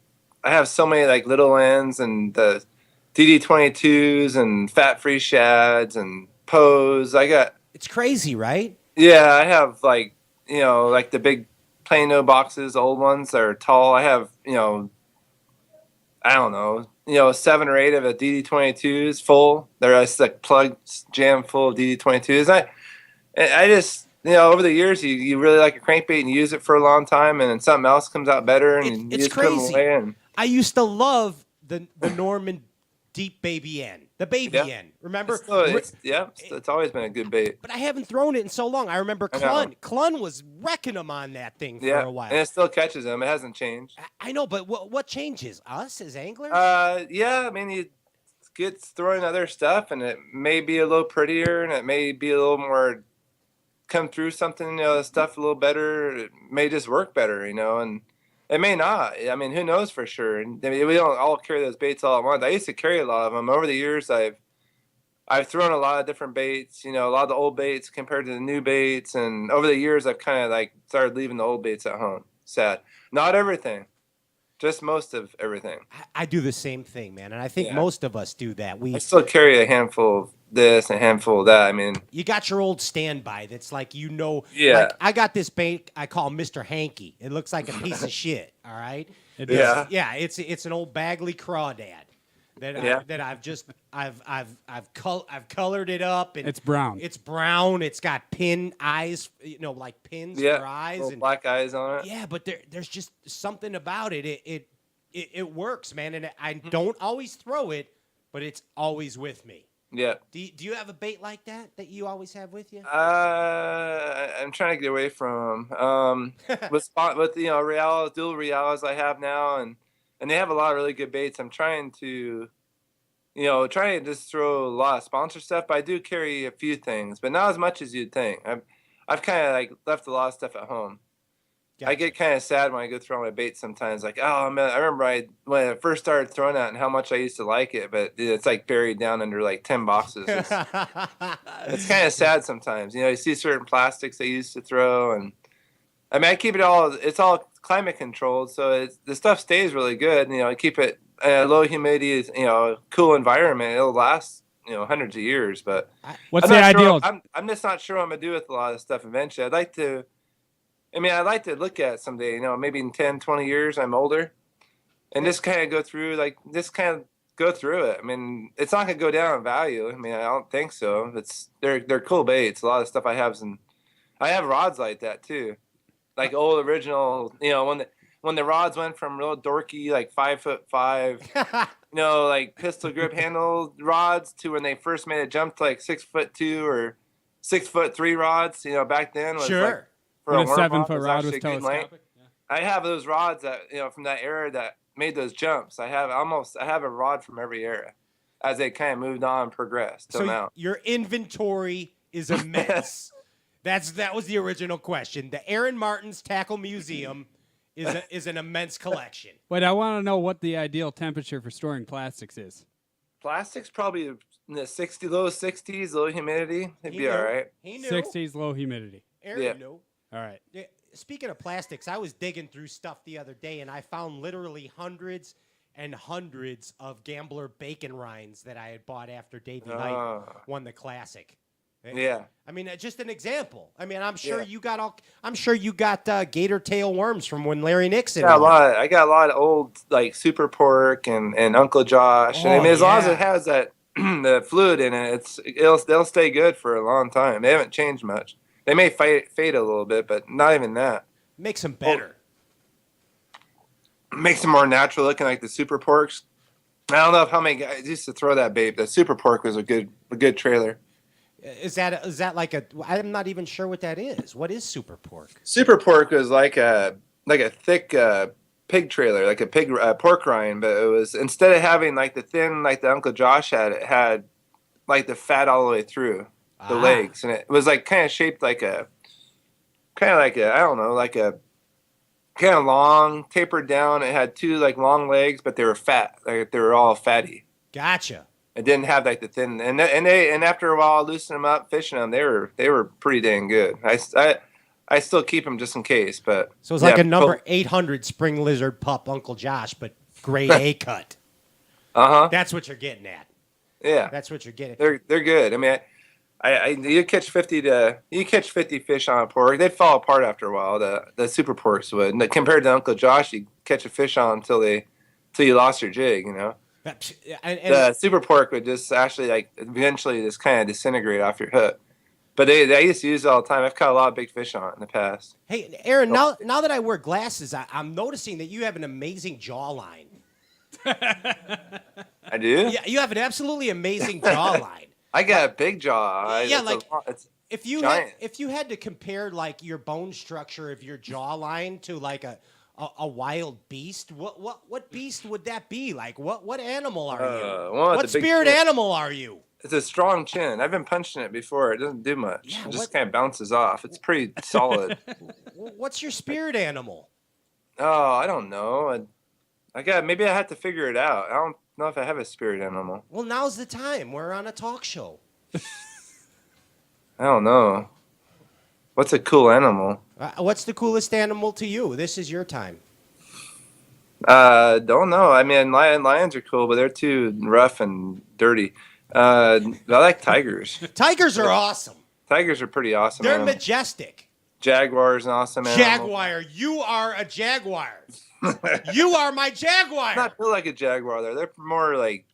I have so many like little ends and the DD22s and fat free shads and Poes. It's crazy, right? Yeah, I have like like the big Plano boxes, the old ones that are tall. I have I don't know 7 or 8 of the DD22s full. They're just like plugged, jammed full of DD22s. I just over the years, you really like a crankbait and you use it for a long time, and then something else comes out better, and you it's just put 'em crazy. away. And I used to love the Norman Deep Baby N, the Baby N. Remember? It's always been a good bait. But I haven't thrown it in so long. I remember Clun was wrecking them on that thing for a while. And it still catches them. It hasn't changed. I know, but what changes? Us as anglers? I mean, you get throwing other stuff, and it may be a little prettier, and it may be a little more come through something, stuff a little better. It may just work better, and it may not. I mean, who knows for sure? And I mean, we don't all carry those baits all at once. I used to carry a lot of them. Over the years, I've thrown a lot of different baits, a lot of the old baits compared to the new baits. And over the years, I've kind of like started leaving the old baits at home. Sad. Not everything. Just most of everything. I do the same thing, man. And I think most of us do that. I still carry a handful of this and a handful of that. I mean, you got your old standby that's like, like I got this bait I call Mr. Hanky. It looks like a piece of shit, all right? It's an old Bagley Crawdad that I've colored it up, and it's brown. It's brown. It's got pin eyes, like pins for eyes, little and black eyes on it. Yeah, but there's just something about it. It works, man, and I don't always throw it, but it's always with me. Yeah. Do you have a bait like that you always have with you? I'm trying to get away from with Reales, dual Reales I have now, and they have a lot of really good baits. I'm trying to just throw a lot of sponsor stuff, but I do carry a few things, but not as much as you'd think. I've kind of like left a lot of stuff at home. Gotcha. I get kind of sad when I go throw my bait sometimes. Like, oh man, I remember when I first started throwing that and how much I used to like it, but it's like buried down under like 10 boxes. It's kind of sad sometimes. You see certain plastics I used to throw, and I mean I keep it all. It's all climate controlled, so the stuff stays really good. I keep it low humidity, cool environment. It'll last hundreds of years. But what's the ideal? I'm just not sure what I'm gonna do with a lot of stuff eventually. I'd like to look at it someday, maybe in 10, 20 years, I'm older, and just kind of go through it. I mean, it's not going to go down in value. I mean, I don't think so. They're cool baits. A lot of stuff I have rods like that too. Like old original, when the rods went from real dorky, like 5'5", like pistol grip handle rods to when they first made a jump to like 6'2" or 6'3" rods, back then was sure. For a 7-foot rod with telescopic. I have those rods that from that era that made those jumps. I have a rod from every era as they kind of moved on and progressed till now. Your inventory is immense. That was the original question. The Aaron Martens Tackle Museum is an immense collection. Wait, I want to know what the ideal temperature for storing plastics is. Plastics probably in the low 60s, low humidity. They'd be all right. He knew. 60s, low humidity. Aaron knew. All right. Yeah, speaking of plastics, I was digging through stuff the other day, and I found literally hundreds and hundreds of Gambler bacon rinds that I had bought after Davey Knight won the Classic. Yeah. I mean, just an example. I mean, I'm sure you got gator tail worms from when Larry Nixon. I got a lot of old like Super Pork and Uncle Josh. And I mean, as long as it has that the fluid in it, they'll stay good for a long time. They haven't changed much. They may fade a little bit, but not even that. Makes them better. Makes them more natural looking, like the Super Porks. I don't know how many guys used to throw that bait. The Super Pork was a good trailer. Is that like I'm not even sure what that is. What is Super Pork? Super Pork was like a thick pig trailer, like a pig pork rind, but it was, instead of having like the thin like the Uncle Josh had, it had like the fat all the way through the legs, and it was like kind of shaped like a I don't know, like a kind of long, tapered down. It had two like long legs, but they were fat, like they were all fatty. Gotcha. It didn't have like the thin, and after a while, loosening them up, fishing them, they were pretty dang good. I still keep them just in case, but so it's like a number 800 spring lizard pup, Uncle Josh, but grade A cut. That's what you're getting at. Yeah, that's what you're getting. They're good. I mean, you catch 50 fish on a pork, they'd fall apart after a while. The super porks would. And compared to Uncle Josh, you catch a fish on until you lost your jig, you know. And the super pork would just actually like eventually just kind of disintegrate off your hook. But I used to use it all the time. I've caught a lot of big fish on it in the past. Hey, Aaron, now that I wear glasses, I'm noticing that you have an amazing jawline. I do? Yeah, you have an absolutely amazing jawline. I got a big jaw. It's if you had to compare like your bone structure of your jawline to like a wild beast, what beast would that be? Like what animal are you? What spirit animal are you? It's a strong chin. I've been punching it before. It doesn't do much. Yeah, it just kind of bounces off. It's pretty solid. What's your spirit animal? Oh, I don't know. Maybe I have to figure it out. I don't know if I have a spirit animal. Well, now's the time. We're on a talk show. I don't know. What's a cool animal? What's the coolest animal to you? This is your time. Don't know. I mean, lions are cool, but they're too rough and dirty. I like tigers. Tigers are awesome. Tigers are pretty awesome. They're majestic. Jaguar's an awesome animal. Jaguar. You are a jaguar. You are my jaguar. Not feel like a jaguar there. They're more like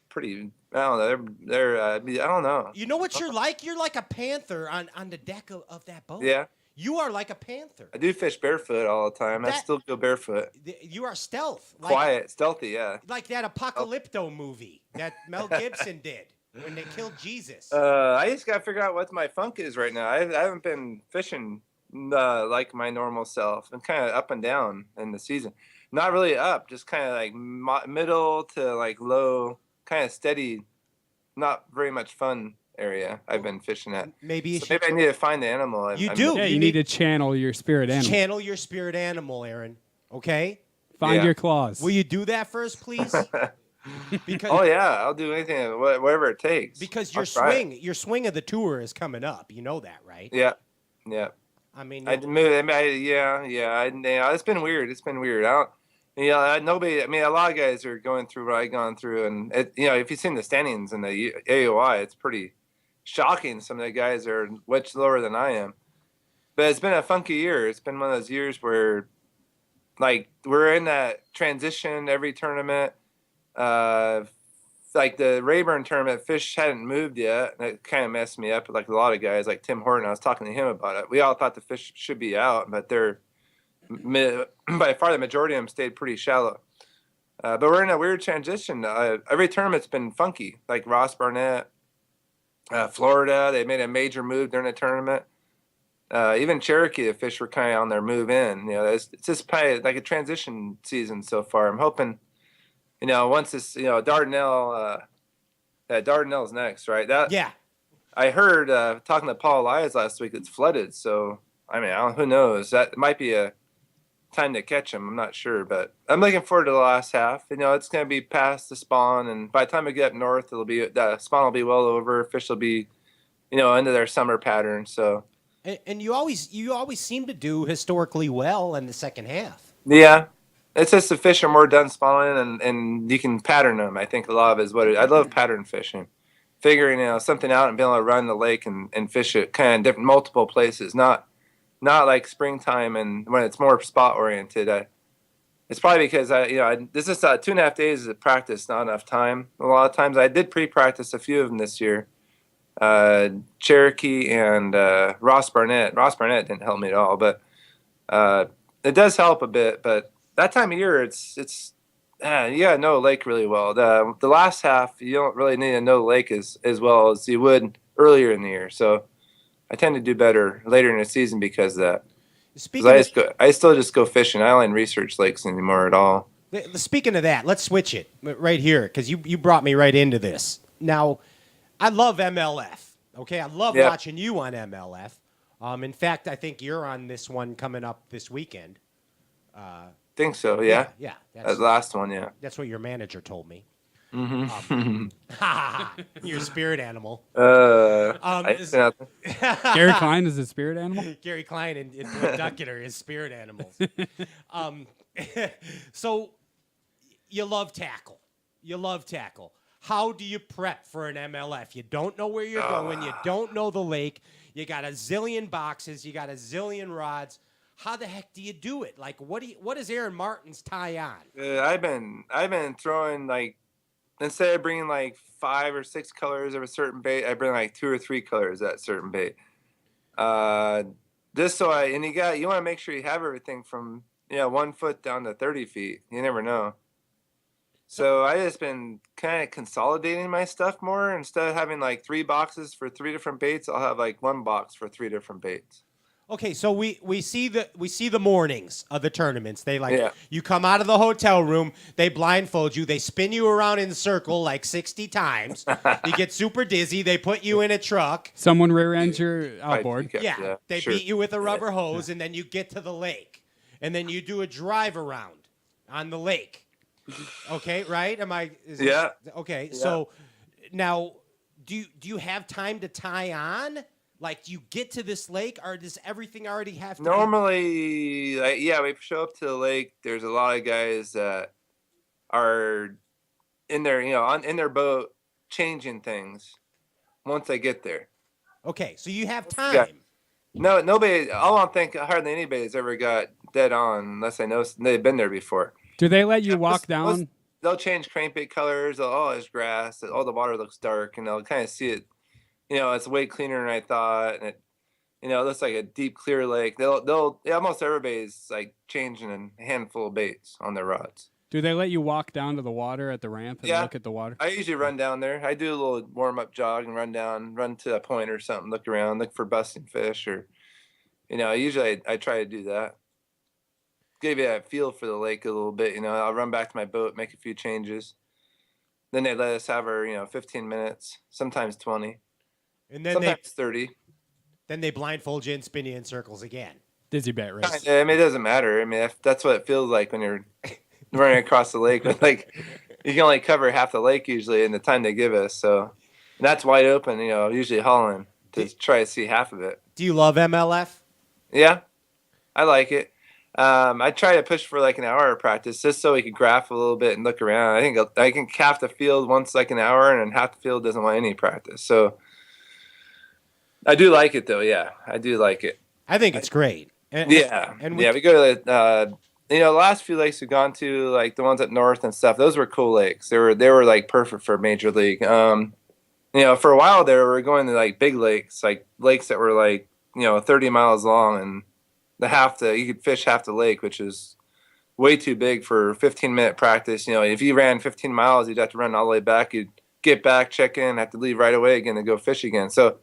pretty. I don't know. They're I don't know. You know what you're like? You're like a panther on the deck of that boat. Yeah. You are like a panther. I do fish barefoot all the time. I still go barefoot. You are stealth. Quiet, stealthy, yeah. Like that Apocalypto movie that Mel Gibson did when they killed Jesus. I just got to figure out what my funk is right now. I haven't been fishing like my normal self. I'm kind of up and down in the season. Not really up, just kind of like middle to like low, kind of steady, not very much fun area I've been fishing at. Maybe I need to find the animal. You need to channel your spirit animal. Channel your spirit animal, Aaron. Okay? Find your claws. Will you do that first, please? Because I'll do anything, whatever it takes. Because your swing of the tour is coming up. You know that, right? Yeah. I mean, it's been weird. It's been weird. Nobody. I mean, a lot of guys are going through what I've gone through, and if you've seen the standings in the AOI, it's pretty shocking. Some of the guys are much lower than I am. But it's been a funky year. It's been one of those years where, like, we're in that transition every tournament. Like the Rayburn tournament, fish hadn't moved yet. And it kind of messed me up. Like a lot of guys, like Tim Horton, I was talking to him about it. We all thought the fish should be out, but they're by far the majority of them stayed pretty shallow. But we're in a weird transition. Every tournament's been funky. Like Ross Barnett, Florida, they made a major move during the tournament. Even Cherokee, the fish were kind of on their move in. It's just probably like a transition season so far. I'm hoping, once this, Dardanelle Dardanelle's next, right? Yeah. I heard talking to Paul Elias last week, it's flooded. So, I mean, who knows? That might be a time to catch them. I'm not sure, but I'm looking forward to the last half. It's going to be past the spawn, and by the time we get up north, the spawn will be well over. Fish will be, into their summer pattern. So, and you always seem to do historically well in the second half. Yeah, it's just the fish are more done spawning, and you can pattern them. I think a lot of it is I love pattern fishing, figuring something out and being able to run the lake and fish it kind of different multiple places, not like springtime and when it's more spot oriented. It's probably because this is 2.5 days of practice, not enough time. A lot of times I did pre-practice a few of them this year. Cherokee and Ross Barnett. Ross Barnett didn't help me at all, but it does help a bit. But that time of year, it's you gotta know a lake really well. The last half, you don't really need to know the lake as well as you would earlier in the year. So I tend to do better later in the season because of that. I still just go fishing. I don't research lakes anymore at all. Speaking of that, let's switch it right here because you brought me right into this. Now, I love MLF. Okay, I love watching you on MLF. In fact, I think you're on this one coming up this weekend. Think so, yeah. Yeah. That last one, yeah. That's what your manager told me. Mm-hmm. Your spirit animal. Gary Klein is a spirit animal? Gary Klein and Duckett are his spirit animals. So, you love tackle. How do you prep for an MLF? You don't know where you're going. You don't know the lake. You got a zillion boxes. You got a zillion rods. How the heck do you do it? Like, what does Aaron Martens tie on? I've been throwing, like, instead of bringing like 5 or 6 colors of a certain bait, I bring like 2 or 3 colors of that certain bait. Just so you want to make sure you have everything from 1 foot down to 30 feet. You never know. So I just been kind of consolidating my stuff more. Instead of having like 3 boxes for 3 different baits, I'll have like 1 box for 3 different baits. Okay, so we see the mornings of the tournaments. They you come out of the hotel room, they blindfold you, they spin you around in a circle like 60 times. You get super dizzy, they put you in a truck. Someone rear ends your outboard. They beat you with a rubber hose, and then you get to the lake. And then you do a drive around on the lake. Okay, right? Okay, so now do you have time to tie on? Like, do you get to this lake, or does everything already have to Normally, we show up to the lake. There's a lot of guys that are in their, in their boat changing things once they get there. Okay, so you have time. No, nobody, I don't think hardly anybody's ever got dead on unless I know they've been there before. Do they let you walk down? They'll change crankbait colors. There's grass. The water looks dark, and they'll kind of see it. It's way cleaner than I thought, and it looks like a deep, clear lake. Almost everybody's like changing a handful of baits on their rods. Do they let you walk down to the water at the ramp and look at the water? I usually run down there. I do a little warm-up jog and run to a point or something, look around, look for busting fish, or, usually I try to do that. Give you a feel for the lake a little bit. I'll run back to my boat, make a few changes. Then they let us have our, 15 minutes, sometimes 20. And then sometimes 30. Then they blindfold you and spin you in circles again. Dizzy bat race. I mean, it doesn't matter. I mean, that's what it feels like when you're running across the lake. But like, you can only cover half the lake usually in the time they give us. So and that's wide open. Usually hauling to try to see half of it. Do you love MLF? Yeah, I like it. I try to push for like an hour of practice just so we can graph a little bit and look around. I think I can half the field once like an hour, and then half the field doesn't want any practice. So I do like it though. Yeah, I do like it. I think it's great. And we go to the last few lakes we've gone to, like the ones up north and stuff. Those were cool lakes. They were like perfect for major league. For a while there, we were going to like big lakes, like lakes that were like 30 miles long, and you could fish half the lake, which is way too big for 15-minute practice. If you ran 15 miles, you'd have to run all the way back. You'd get back, check in, have to leave right away again and go fish again. So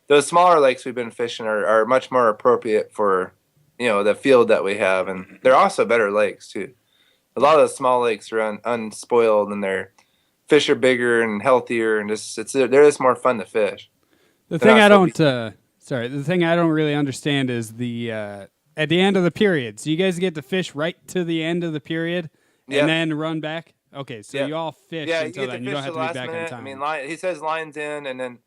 those smaller lakes we've been fishing are much more appropriate for, the field that we have. And they're also better lakes too. A lot of the small lakes are unspoiled, and their fish are bigger and healthier, and they're just more fun to fish. The thing I don't really understand is the at the end of the period. So you guys get to fish right to the end of the period and then run back? Okay, so you all fish until then. You don't have to be back on time. I mean, he says lines in, and then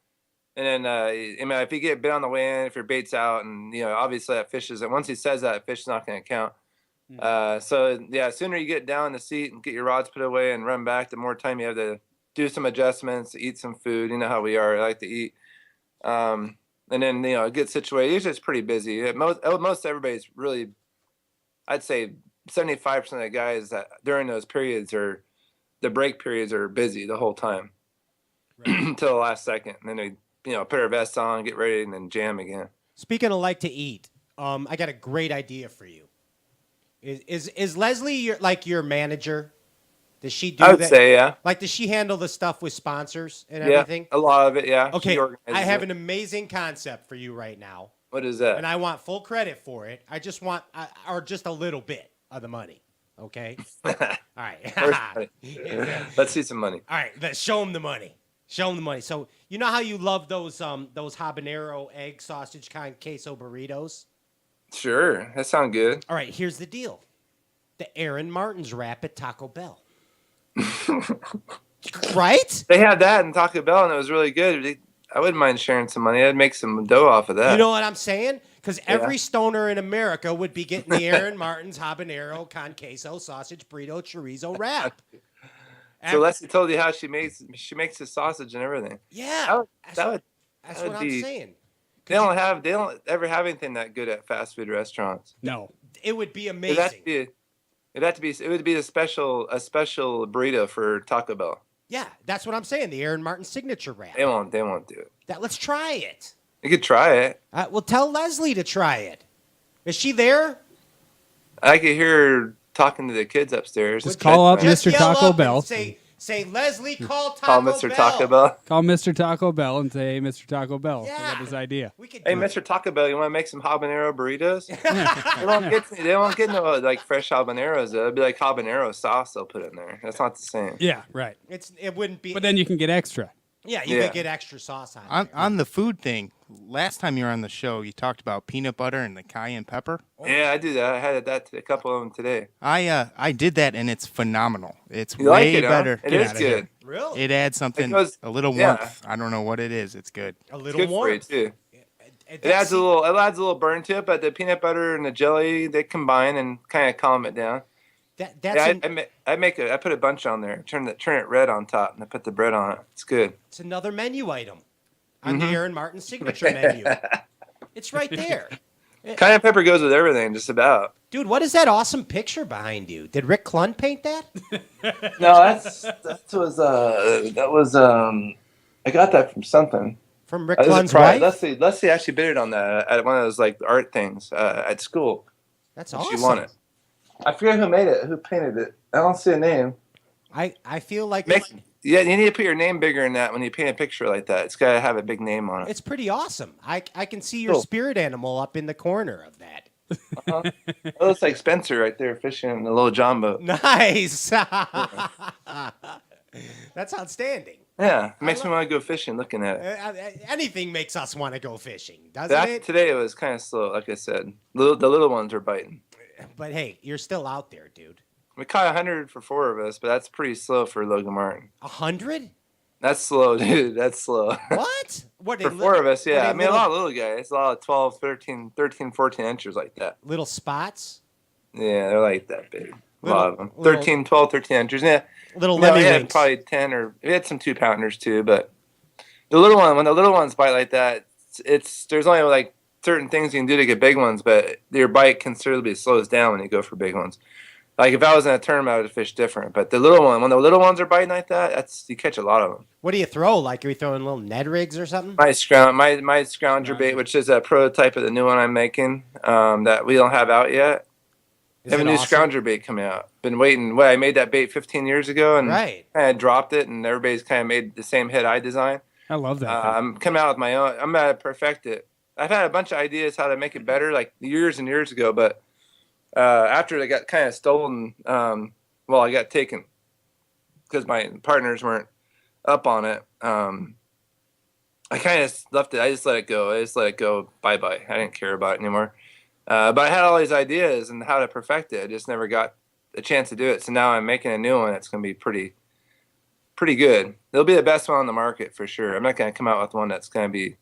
if you get bit on the way in, if your bait's out, and obviously that fish isn't. Once he says that, fish is not going to count. Sooner you get down in the seat and get your rods put away and run back, the more time you have to do some adjustments, eat some food. You know how we are. I like to eat. And then, get situated. Usually it's pretty busy. Most everybody's really, I'd say 75% of the guys that during those periods the break periods are busy the whole time until the last second. And then they, put their vests on, get ready, and then jam again. Speaking of like to eat, I got a great idea for you. Is Leslie your manager? Does she do that? I would say, yeah. Like, does she handle the stuff with sponsors and everything? A lot of it, yeah. Okay, I have an amazing concept for you right now. What is that? And I want full credit for it. I just want, or just a little bit of the money. Okay. All right. Let's see some money. All right. Let's show him the money. Show him the money. So you know how you love those habanero egg sausage con queso burritos? Sure, that sounds good. All right. Here's the deal: the Aaron Martens wrap at Taco Bell. Right? They had that in Taco Bell, and it was really good. I wouldn't mind sharing some money. I'd make some dough off of that. You know what I'm saying? Because every stoner in America would be getting the Aaron Martens habanero con queso sausage burrito chorizo wrap. So Leslie told you how she makes the sausage and everything. Yeah, that's what I'm saying. They don't ever have anything that good at fast food restaurants. No, it would be amazing. It would be a special burrito for Taco Bell. Yeah, that's what I'm saying. The Aaron Martin signature wrap. They won't do it. Let's try it. You could try it. Well, tell Leslie to try it. Is she there? I could hear her talking to the kids upstairs. Just call up Just Mr. yell Taco up Bell. And say, Leslie, call Taco Call Mr. Bell. Taco Bell. Call Mr. Taco Bell and say, hey, Mr. Taco Bell. Yeah. I got this idea. Hey, Mr. Taco Bell, you want to make some habanero burritos? They won't get no like fresh habaneros. Though. It'll be like habanero sauce they'll put in there. That's not the same. Yeah, right. It wouldn't be. But then you can get extra. Yeah, you could get extra sauce on it. On the food thing, last time you were on the show, you talked about peanut butter and the cayenne pepper. Yeah, I do that. I had a couple of them today. I did that, and it's phenomenal. It's You way like it, huh? better. It Get is out of good. here. Really? It adds something, a little yeah. warmth. I don't know what it is. It's good. A It's little good warmth. for you too. It adds a little burn to it, but the peanut butter and the jelly they combine and kind of calm it down. I put a bunch on there. Turn it red on top, and I put the bread on it. It's good. It's another menu item on the Aaron Martin signature menu. It's right there. Cayenne pepper goes with everything, just about. Dude, what is that awesome picture behind you? Did Rick Klund paint that? No, I got that from something. From Rick Klund's wife? Leslie actually bid it on that at one of those like art things at school. That's and awesome. She won it. I forget who made it, who painted it. I don't see a name. I feel like yeah, you need to put your name bigger in that when you paint a picture like that. It's got to have a big name on it. it's pretty awesome. I can see your spirit animal up in the corner of that. It looks like Spencer right there fishing in the little John boat. Nice. That's outstanding. Yeah, it makes me want to go fishing looking at it. Anything makes us want to go fishing, doesn't it? Today it was kind of slow, like I said. The little ones are biting. But hey, you're still out there, dude. We caught 100 for 4 of us, but that's pretty slow for Logan Martin. 100? That's slow, dude. That's slow. What? For 4 of us, yeah. I mean, a lot of little guys. A lot of 12, 13, 14 inches like that. Little spots? Yeah, they're like that big. A lot of them. 13, 12, 13 inches. Yeah. Little we had winks. probably 10 or we had some 2-pounders too, but the little one, when the little ones bite like that, there's only like certain things you can do to get big ones, but your bite considerably slows down when you go for big ones. Like if I was in a tournament, I would fish different. But the little one, when the little ones are biting like that, you catch a lot of them. What do you throw? Like are you throwing little Ned rigs or something? My scrounger bait, which is a prototype of the new one I'm making, that we don't have out yet. I have a new scrounger bait coming out. Been waiting. I made that bait 15 years ago and kind of dropped it, and everybody's kind of made the same head I designed. I love that. I'm coming out with my own. I'm going to perfect it. I've had a bunch of ideas how to make it better, like years and years ago, but after it got kind of stolen, I got taken because my partners weren't up on it. I kind of left it. I just let it go. Bye-bye. I didn't care about it anymore. But I had all these ideas and how to perfect it. I just never got a chance to do it. So now I'm making a new one that's going to be pretty good. It'll be the best one on the market for sure. I'm not going to come out with one that's going to be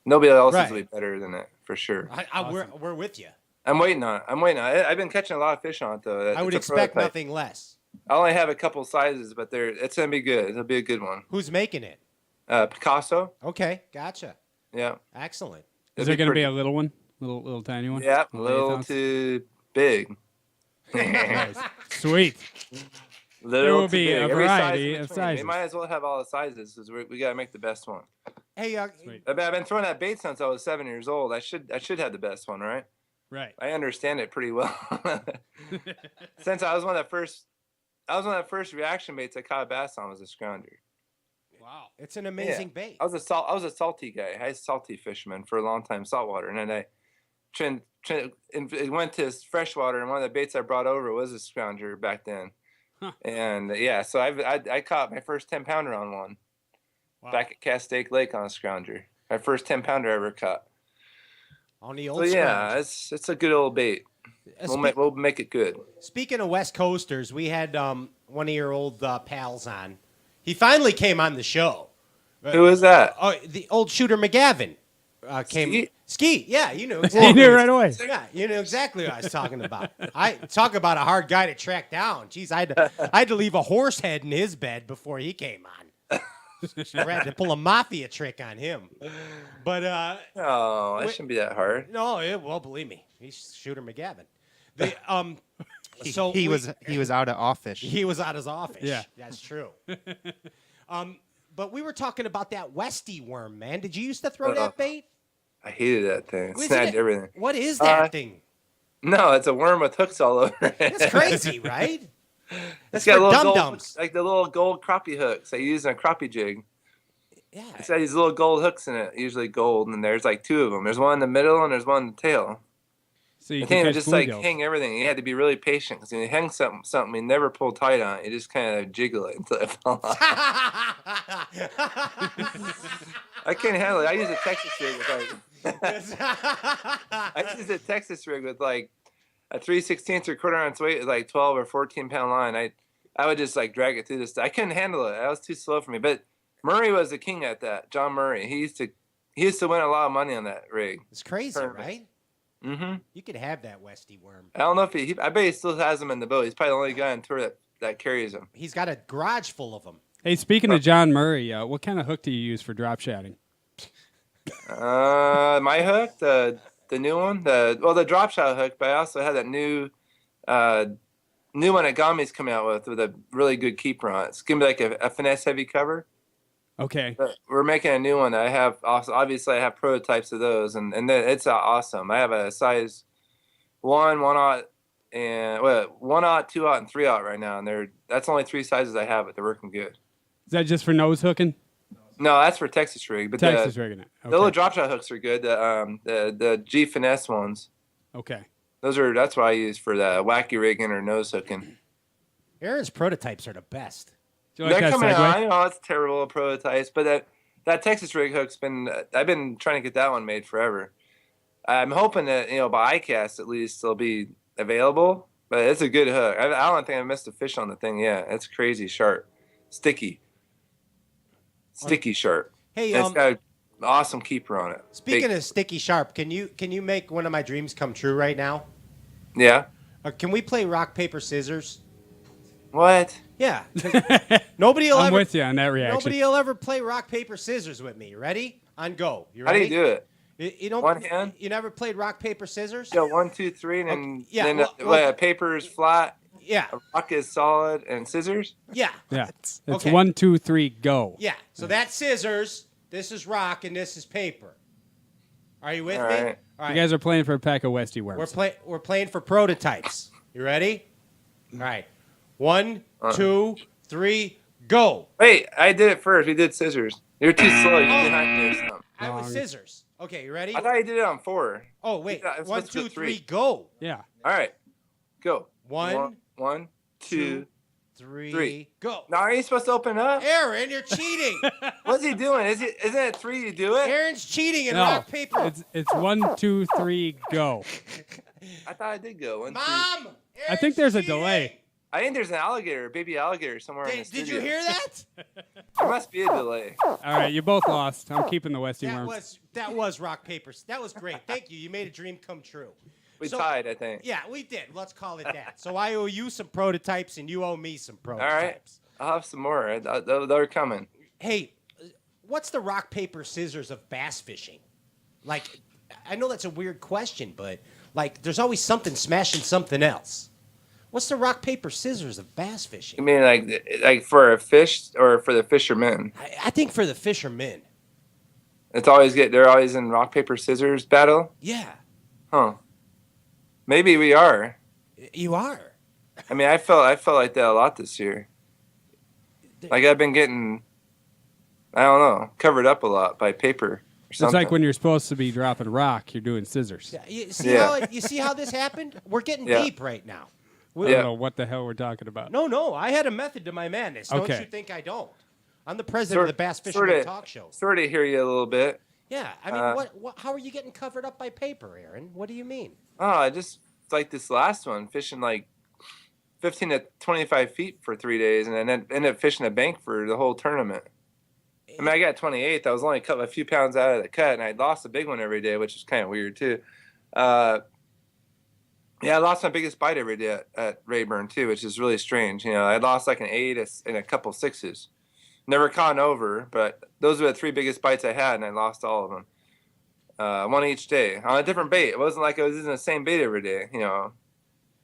nobody else will be better than it for sure. We're with you. I'm waiting on it. I've been catching a lot of fish on it though. I would expect nothing less. I only have a couple sizes, but it's going to be good. It'll be a good one. Who's making it? Picasso. Okay, gotcha. Yeah. Excellent. Is there going to be a little one? Little tiny one? Yeah, a little too big. Nice. Sweet. There will be a variety of sizes. We might as well have all the sizes because we got to make the best one. Hey, I've been throwing that bait since I was 7 years old. I should have the best one, right? Right. I understand it pretty well. Since I was one of the first reaction baits I caught bass on was a scrounger. Wow, it's an amazing bait. I was a salty guy. I was a salty fisherman for a long time, saltwater, and then it went to freshwater, and one of the baits I brought over was a scrounger back then. Huh. And yeah, so I caught my first 10-pounder on one back at Castaic Lake on a scrounger. My first 10-pounder I ever caught. On the old So yeah, scrounger. it's a good old bait. We'll make it good. Speaking of West Coasters, we had one of your old pals on. He finally came on the show. Who is that? Oh, the old shooter McGavin came. Ski, yeah, you knew He exactly. knew right away. Yeah, you knew exactly what I was talking about. I talk about a hard guy to track down. Jeez, I had to leave a horse head in his bed before he came on. I had to pull a mafia trick on him. But oh, that shouldn't be that hard. no, well, believe me, he's shooter McGavin. He was out of office. He was out of his office. Yeah. That's true. But we were talking about that Westy worm, man. Did you used to throw that bait? I hated that thing. It Isn't snagged it- everything. What is that thing? No, it's a worm with hooks all over it. That's crazy, right? It's That's got for little gold, dum-dums. like the little gold crappie hooks I use in a crappie jig. Yeah. It's got these little gold hooks in it, usually gold, and there's like two of them. There's one in the middle and there's one in the tail. So you The can thing would catch just like bluegills. hang everything. You had to be really patient because when you hang something, you never pull tight on it. You just kind of jiggle it until it falls off. I can't handle it. I use a Texas rig with I use a Texas rig with like a 3/16 or quarter ounce weight with like 12 or 14 pound line. I would just like drag it through this. I couldn't handle it. That was too slow for me. But Murray was the king at that. John Murray. He used to win a lot of money on that rig. It's crazy, right? Mm-hmm. You could have that Westy worm. I don't know if I bet he still has them in the boat. He's probably the only guy on tour that carries them. He's got a garage full of them. Hey, speaking of John Murray, what kind of hook do you use for drop shotting? My hook, the new one, the drop shot hook, but I also had that new one that Gami's coming out with a really good keeper on it. It's gonna be like a finesse heavy cover. Okay. But we're making a new one. I have obviously I have prototypes of those, and it's awesome. I have a size 1/0, and 1/0, 2/0, and 3/0 right now, and that's only 3 sizes I have, but they're working good. Is that just for nose hooking? No, that's for Texas rig. But Texas rigging it. the little Okay. drop shot hooks are good. The G finesse ones. Okay. That's what I use for the wacky rigging or nose hooking. Aaron's prototypes are the best. Do you like They're that coming out. segue? I know it's terrible prototypes, but that Texas rig hook's I've been trying to get that one made forever. I'm hoping that by ICAST at least it'll be available. But it's a good hook. I don't think I missed a fish on the thing yet. It's crazy sharp, sticky sharp. Hey, And it's got an awesome keeper on it. Speaking of sticky sharp, can you make one of my dreams come true right now? Yeah. Can we play rock paper scissors? What? Yeah. Nobody will I'm ever. with you on that reaction. Nobody will ever play rock paper scissors with me. You ready? On go. You How do ready? you do it? You don't. One hand? You never played rock paper scissors? Yeah, 1, 2, 3, and then, yeah, then well- paper is flat, Yeah. a rock is solid, and scissors. Yeah. Yeah. It's Okay. 1, 2, 3, go. Yeah. So that's scissors. This is rock, and this is paper. Are you with All me? right. All You guys are playing for a pack of Westy worms. We're playing for prototypes. You ready? All right. 1, 2, 3, go. Wait, I did it first. We did scissors. You're too slow. You're behind me or something. I was scissors. Okay, you ready? I thought you did it on 4. Oh wait. I was 1, supposed to do 2, 3, go. Yeah. All right, go. 1, 1, 2, 3, 3. go. Now, are you supposed to open up? Aaron, you're cheating. What's he doing? Isn't it 3 you do it? Aaron's cheating in No. rock paper. It's 1, 2, 3, go. I thought I did go. 1, 2. Mom. I think there's a delay. I think there's an alligator, a baby alligator somewhere in the Did studio. you hear that? There must be a delay. All right, you both lost. I'm keeping the Westy worms. That was rock paper. That was great. Thank you. You made a dream come true. We So- tied, I think. Yeah, we did. Let's call it that. So I owe you some prototypes, and you owe me some All prototypes. right. I'll have some more. They're coming. Hey, what's the rock paper scissors of bass fishing? Like, I know that's a weird question, but like, there's always something smashing something else. What's the rock paper scissors of bass You fishing? mean like for a fish or for the fishermen? I think for the fishermen. They're always in rock paper scissors battle. Yeah, Huh? Maybe we are. you are. I mean, I felt like that a lot this year. Like I've been getting, I don't know, covered up a lot by paper It's something. like when you're supposed to be dropping rock, you're doing scissors. Yeah, you see how this happened? We're getting deep right now. I don't know what the hell we're talking about. No, I had a method to my madness. Don't Okay. you think I don't? I'm the president of the Bass Fisherman Talk Show. Sort of hear you a little bit. Yeah, I mean, what? How are you getting covered up by paper, Aaron? What do you mean? Oh, I just like this last one, fishing like 15 to 25 feet for 3 days, and then ended up fishing a bank for the whole tournament. I mean, I got 28th. I was only a few pounds out of the cut, and I lost a big one every day, which is kind of weird too. Yeah, I lost my biggest bite every day at Rayburn too, which is really strange. I lost like an 8 and a couple 6s. Never caught an over, but those were the 3 biggest bites I had, and I lost all of them. One each day on a different bait. It wasn't like I was using the same bait every day. It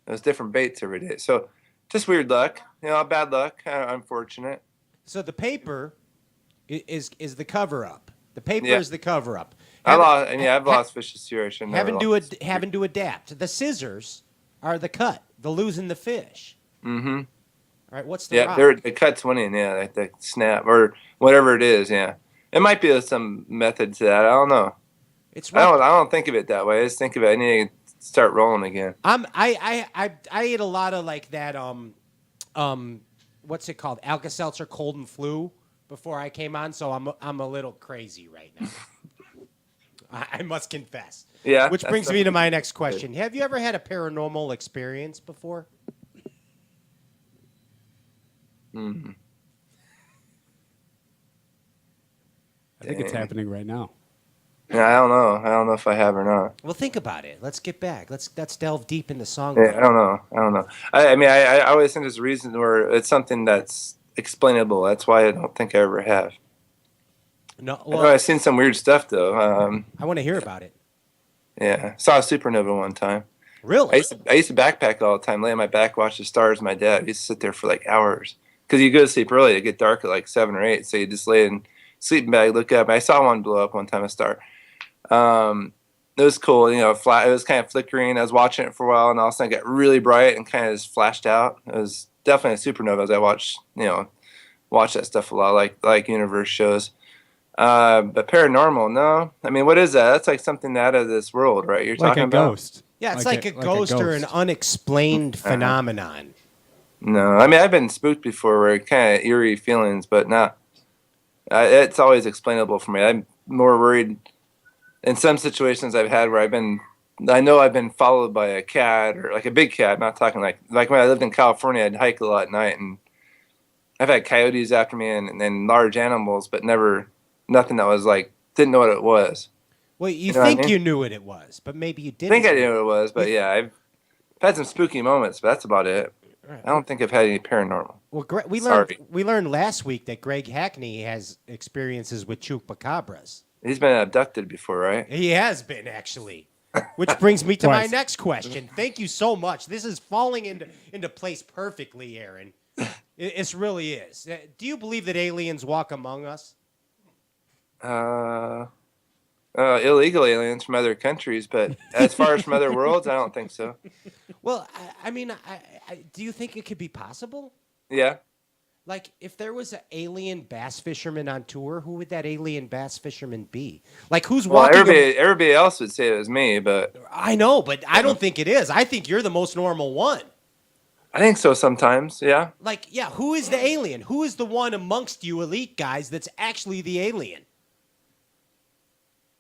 was different baits every day. So just weird luck. Bad luck. Unfortunate. So the paper is the cover up. The paper is the cover up. I've lost fish this year. I shouldn't having to adapt. The scissors are the cut. The losing the fish. Mm-hmm. All right, what's the rock? The cut's winning, like the snap or whatever it is, yeah. It might be some method to that. I don't know. I don't think of it that way. I just think of it. I need to start rolling again. I ate a lot of like that what's it called? Alka-Seltzer Cold and Flu before I came on, so I'm a little crazy right now. I must confess. Yeah. Which brings me to my next question. Have you ever had a paranormal experience before? Mm-hmm. I think it's happening right now. Yeah, I don't know. I don't know if I have or not. Well, think about it. Let's get back. Let's delve deep into song. Yeah, I don't know. I mean, I always think there's a reason where it's something that's explainable. That's why I don't think I ever have. No, well, I've seen some weird stuff though. I want to hear about it. Yeah, saw a supernova one time. Really? I used to backpack all the time, lay on my back, watch the stars. My dad used to sit there for like hours because you go to sleep early. It get dark at like 7 or 8, so you just lay in sleeping bag, look up. I saw one blow up one time, a star. It was cool, flat. It was kind of flickering. I was watching it for a while, and all of a sudden it got really bright and kind of just flashed out. It was definitely a supernova. As I watch that stuff a lot, like universe shows. But paranormal, no. I mean, what is that? That's like something out of this world, right? You're like talking a about ghost. Yeah, it's like a ghost or an unexplained phenomenon. No, I mean, I've been spooked before, where kind of eerie feelings, but not. It's always explainable for me. I'm more worried in some situations I've had where I know I've been followed by a cat or like a big cat. I'm not talking like when I lived in California, I'd hike a lot at night, and I've had coyotes after me and large animals, but nothing that was like, didn't know what it was. Well, you think you knew what it was, but maybe you didn't. I think I knew what it was, but yeah, I've had some spooky moments, but that's about it. Right. I don't think I've had any paranormal. Well, we learned last week that Greg Hackney has experiences with chupacabras. He's been abducted before, right? He has been, actually. Which brings me to my next question. Thank you so much. This is falling into place perfectly, Aaron. It really is. Do you believe that aliens walk among us? Illegal aliens from other countries, but as far as from other worlds, I don't think so. Well, I mean, do you think it could be possible? Yeah. Like, if there was an alien bass fisherman on tour, who would that alien bass fisherman be? Like, who's walking? Everybody else would say it was me, but I know, but I don't think it is. I think you're the most normal one. I think so sometimes, yeah. Like, yeah, who is the alien? Who is the one amongst you elite guys that's actually the alien?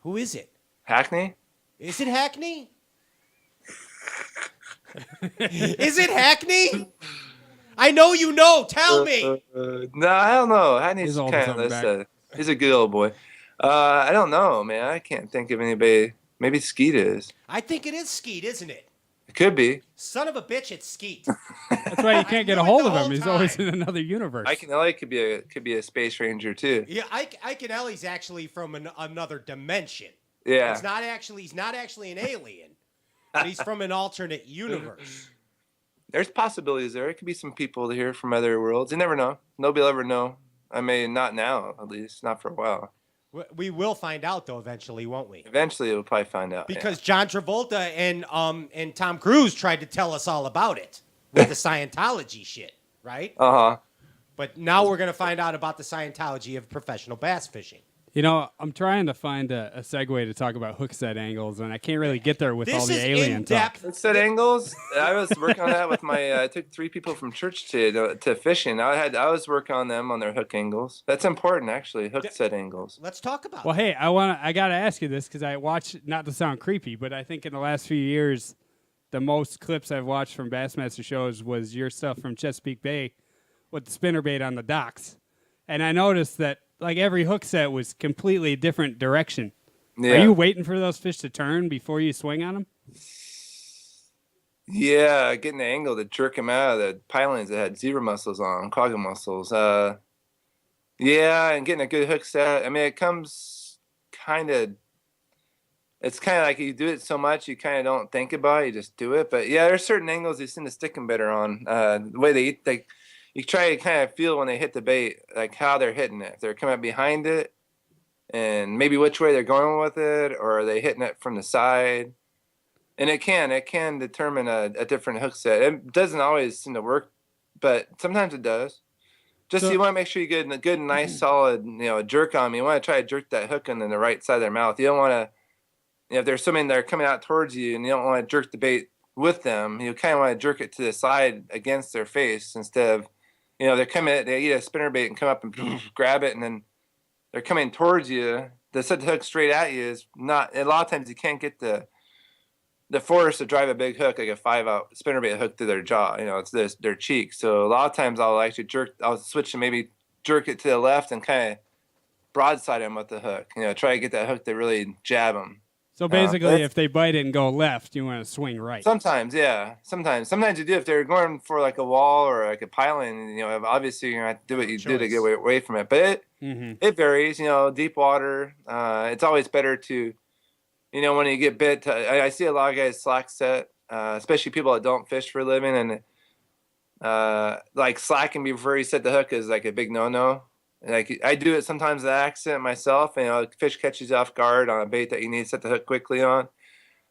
Who is it? Hackney? Is it Hackney? Is it Hackney? I know you know. Tell me. No, I don't know. Hackney's kind of he's a good old boy. I don't know, man. I can't think of anybody. Maybe Skeet is. I think it is Skeet, isn't it? It could be. Son of a bitch, it's Skeet. That's why you can't get a hold of him. He's always in another universe. Ike and Ellie could be a space ranger too. Yeah, Ike and Ellie's actually from another dimension. Yeah. He's not actually an alien, but he's from an alternate universe. There's possibilities there. It could be some people here from other worlds. You never know. Nobody will ever know. I mean, not now, at least. Not for a while. We will find out, though, eventually, won't we? Eventually, we'll probably find out. Because John Travolta and Tom Cruise tried to tell us all about it with the Scientology shit, right? Uh-huh. But now we're going to find out about the Scientology of professional bass fishing. You know, I'm trying to find a segue to talk about hook set angles, and I can't really get there with all the alien talk. Hook set angles. I was working on that with my. I took 3 people from church to fishing. I was working on them on their hook angles. That's important, actually. Hook set angles. Let's talk about. Well, hey, I gotta ask you this because I watched. Not to sound creepy, but I think in the last few years, the most clips I've watched from Bassmaster shows was your stuff from Chesapeake Bay with the spinnerbait on the docks, and I noticed that. Like every hook set was completely different direction. Yeah. Are you waiting for those fish to turn before you swing on them? Yeah, getting the angle to jerk them out of the pilings that had zebra mussels on, quagga mussels. Yeah, and getting a good hook set. I mean, it comes it's kind of like you do it so much you kind of don't think about it, you just do it. But yeah, there's certain angles you seem to stick them better on. The way they eat, you try to kind of feel when they hit the bait, like how they're hitting it. If they're coming behind it, and maybe which way they're going with it, or are they hitting it from the side? And it can determine a different hook set. It doesn't always seem to work, but sometimes it does. Just so you want to make sure you get a good, nice, solid, jerk on them. You want to try to jerk that hook in the right side of their mouth. You don't want to, if there's something that are coming out towards you, and you don't want to jerk the bait with them, you kind of want to jerk it to the side against their face instead of. They eat a spinnerbait and come up and grab it, and then they're coming towards you. To set the hook straight at you is not. A lot of times you can't get the force to drive a big hook, like a 5-out spinnerbait hook through their jaw. It's their cheek. So a lot of times I'll switch and maybe jerk it to the left and kind of broadside them with the hook. Try to get that hook to really jab them. So basically, if they bite it and go left, you want to swing right. Sometimes, yeah. Sometimes you do. If they're going for like a wall or like a piling, obviously you're going to have to do what you do to get away from it. But it varies. Deep water, it's always better to, when you get bit. I see a lot of guys slack set, especially people that don't fish for a living, and like slacking before you set the hook is like a big no-no. Like I do it sometimes an accident myself, fish catches you off guard on a bait that you need to set the hook quickly on,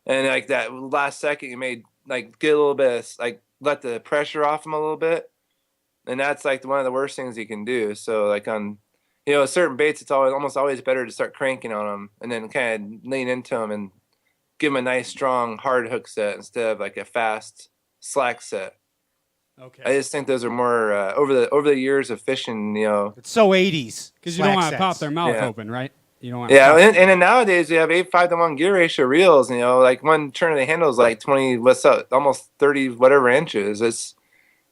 and like that last second you may like get a little bit of, let the pressure off them a little bit, and that's like one of the worst things you can do. So like on certain baits, it's almost always better to start cranking on them and then kind of lean into them and give them a nice strong hard hook set instead of like a fast slack set. Okay. I just think those are more over the years of fishing. It's so 80s because you don't want to pop their mouth open, right? You don't want. Yeah, and then nowadays we have 8-5-to-1 gear ratio reels. Like one turn of the handle is like 20, almost 30 whatever inches. It's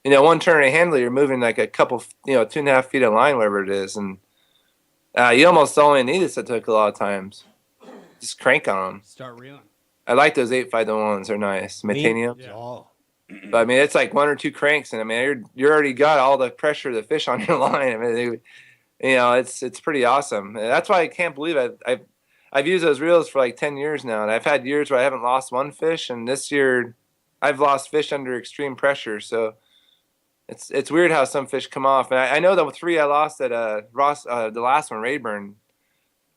one turn of the handle, you're moving like a couple, 2.5 feet of line, whatever it is, and you almost only need to set the hook a lot of times. Just crank on them. Start reeling. I like those 8-5-to-1s. They're nice. Metanium. Yeah. Oh. But I mean, it's like 1 or 2 cranks, and I mean, you already got all the pressure of the fish on your line. I mean, it's pretty awesome. That's why I can't believe I've used those reels for like 10 years now, and I've had years where I haven't lost one fish, and this year I've lost fish under extreme pressure. So it's weird how some fish come off. And I know the 3 I lost at Ross, the last one, Rayburn.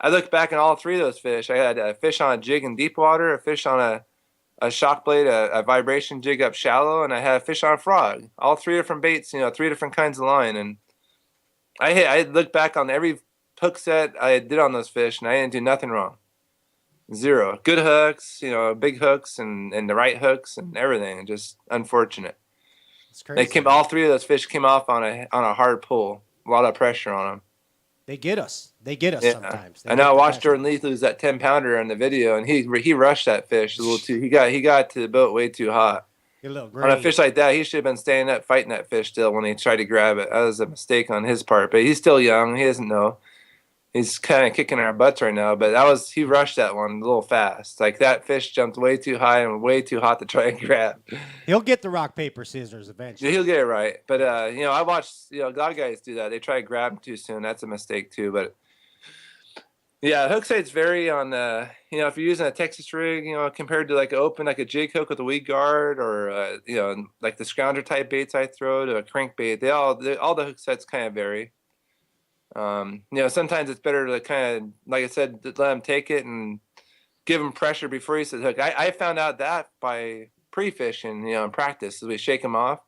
I looked back at all 3 of those fish. I had a fish on a jig in deep water, a fish on a shock blade, a vibration jig up shallow, and I had a fish on a frog. All 3 different baits, 3 different kinds of line. And I looked back on every hook set I did on those fish, and I didn't do nothing wrong. 0. Good hooks, big hooks and the right hooks and everything. Just unfortunate. It's crazy. All 3 of those fish came off on a hard pull. A lot of pressure on them. They get us sometimes. I know. I watched Jordan Leith lose that 10-pounder in the video, and he rushed that fish a little too. He got to the boat way too hot. On a fish like that, he should have been standing up fighting that fish still when he tried to grab it. That was a mistake on his part, but he's still young. He doesn't know. He's kind of kicking our butts right now, but he rushed that one a little fast. Like that fish jumped way too high and way too hot to try and grab. He'll get the rock, paper, scissors eventually. Yeah, he'll get it right. But, I watched, a lot of guys do that. They try to grab him too soon. That's a mistake too. But, yeah, hook sites vary on, if you're using a Texas rig, compared to like a jig hook with a weed guard or, like the scrounger type baits I throw to a crankbait. All the hook sets kind of vary. Sometimes it's better to kind of, like I said, let them take it and give them pressure before you set the hook. I found out that by pre-fishing, in practice, as we shake them off.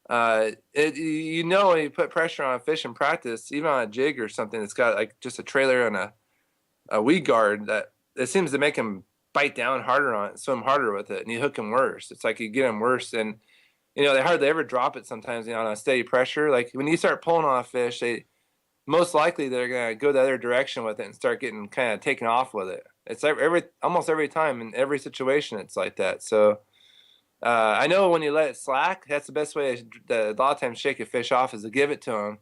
When you put pressure on a fish in practice, even on a jig or something that's got like just a trailer and weed guard that it seems to make them bite down harder on it, swim harder with it, and you hook them worse. It's like you get them worse, and they hardly ever drop it sometimes, on a steady pressure. Like when you start pulling on a fish, they most likely they're gonna go the other direction with it and start getting kind of taken off with it. It's almost every time in every situation it's like that. So I know when you let it slack, that's the best way to a lot of times shake a fish off is to give it to them,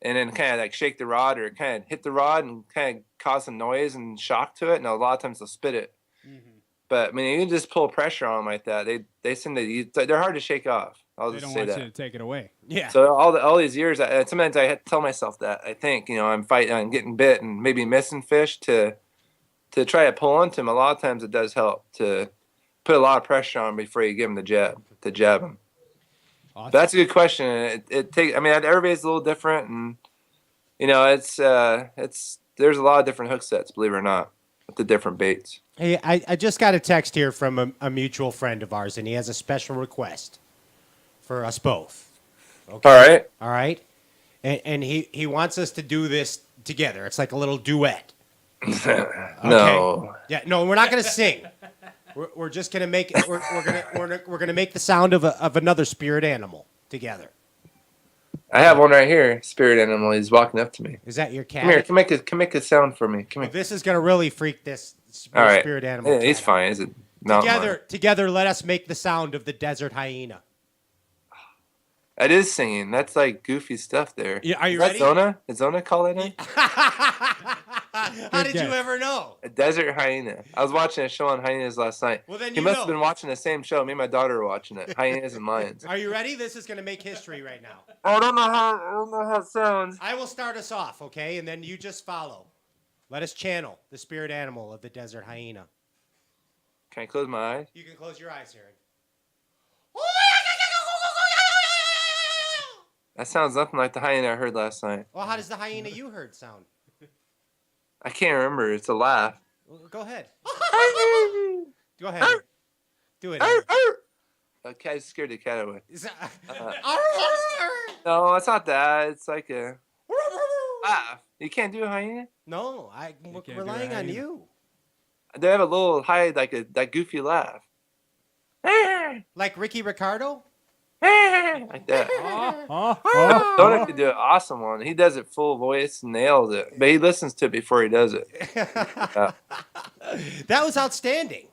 and then kind of like shake the rod or kind of hit the rod and kind of cause some noise and shock to it. And a lot of times they'll spit it. Mm-hmm. But I mean, you can just pull pressure on them like that. They seem to they're hard to shake off. They don't want you to take it away. Yeah. So all these years, sometimes I have to tell myself that. I think I'm getting bit and maybe missing fish to try to pull onto them. A lot of times it does help to put a lot of pressure on them before you give them the jab them. Awesome. That's a good question. Everybody's a little different, and there's a lot of different hook sets, believe it or not, with the different baits. Hey, I just got a text here from a mutual friend of ours, and he has a special request for us both. Okay? All right. And he wants us to do this together. It's like a little duet. Okay? No. Yeah. No, we're not going to sing. We're just going to make it. We're gonna make the sound of another spirit animal together. I have one right here. Spirit animal. He's walking up to me. Is that your cat? Come here. Come make a sound for me. Come here. This is going to really freak this spirit animal. Yeah, he's fine. Is it? Together, let us make the sound of the desert hyena. It is singing. That's like goofy stuff there. Yeah, are you ready? Zona? Is Zona call it in? How did you ever know? A desert hyena. I was watching a show on hyenas last night. Well, then he must have been watching the same show. Me and my daughter were watching it. Hyenas and lions. Are you ready? This is going to make history right now. I don't know how it sounds. I will start us off, okay? And then you just follow. Let us channel the spirit animal of the desert hyena. Can I close my eyes? You can close your eyes, Aaron. That sounds nothing like the hyena I heard last night. Well, how does the hyena you heard sound? I can't remember. It's a laugh. Well, go ahead. Go ahead. Do it. The cat scared the cat away. Is that... No, it's not that. It's like a laugh. You can't do a hyena? No, I'm relying on you. They have a little that goofy laugh. Like Ricky Ricardo? Like that. Donut could do an awesome one. He does it full voice, nails it. But he listens to it before he does it. That was outstanding.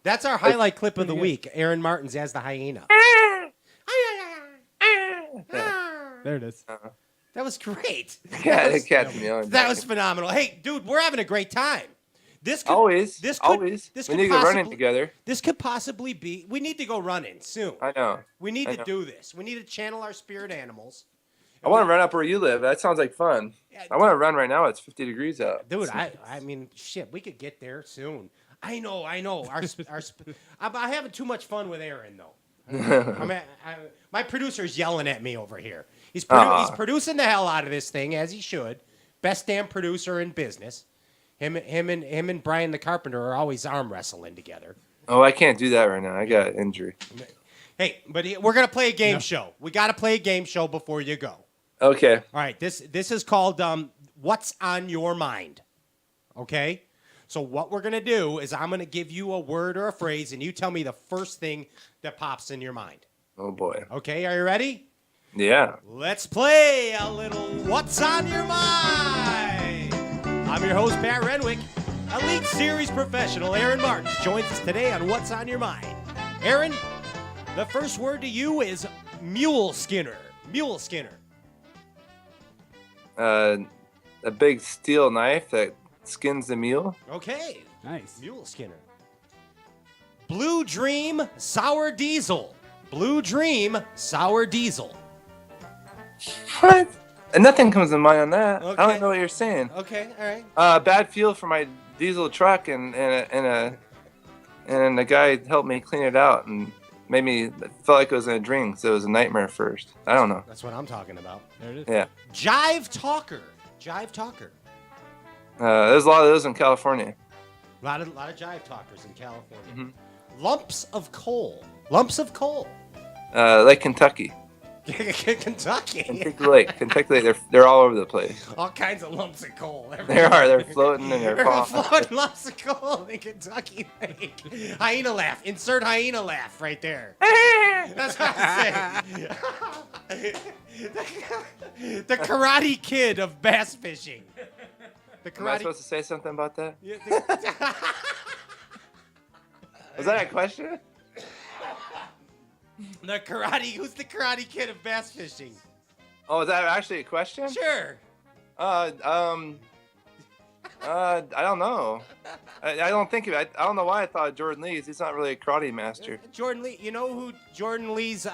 That's our highlight clip of the week. Aaron Martens as the hyena. There it is. That was great. Yeah, the cat's meowing. That was phenomenal. Hey, dude, we're having a great time. This could, always. We need to go running together. This could possibly be. We need to go running soon. I know. We need to do this. We need to channel our spirit animals. I want to run up where you live. That sounds like fun. Yeah, I want to run right now. It's 50 degrees out. Dude, I mean, shit, we could get there soon. I know. I'm having too much fun with Aaron, though. My producer's yelling at me over here. He's producing the hell out of this thing, as he should. Best damn producer in business. Him and Brian the Carpenter are always arm wrestling together. Oh, I can't do that right now. I got an injury. Hey, but we're gonna play a game show. We got to play a game show before you go. Okay. All right. This is called What's on Your Mind. Okay. So what we're gonna do is I'm gonna give you a word or a phrase, and you tell me the first thing that pops in your mind. Oh boy. Okay. Are you ready? Yeah. Let's play a little What's on Your Mind. I'm your host, Pat Renwick. Elite Series professional Aaron Martens joins us today on What's on Your Mind. Aaron, the first word to you is mule skinner. Mule skinner. A big steel knife that skins the mule. Okay. Nice. Mule skinner. Blue Dream Sour Diesel. Blue Dream Sour Diesel. What? And nothing comes to mind on that. Okay. I don't know what you're saying. Okay, all right. Bad feel for my diesel truck, and the guy helped me clean it out and made me feel like it was in a drink, so it was a nightmare at first. I don't know. That's what I'm talking about. There it is. Yeah. Jive Talker. Jive Talker. There's a lot of those in California. A lot of Jive Talkers in California. Mm-hmm. Lumps of coal. Lumps of coal. Like Kentucky. Kentucky. Kentucky Lake. They're all over the place. All kinds of lumps of coal. They're floating and they're falling. Floating lumps of coal in Kentucky Lake. Hyena laugh. Insert hyena laugh right there. That's what I say. The Karate Kid of bass fishing. Am I supposed to say something about that? Yeah, Was that a question? Who's the Karate Kid of bass fishing? Oh, is that actually a question? Sure. I don't know. I don't think of it. I don't know why I thought of Jordan Lee. He's not really a karate master. Jordan Lee. You know who Jordan Lee's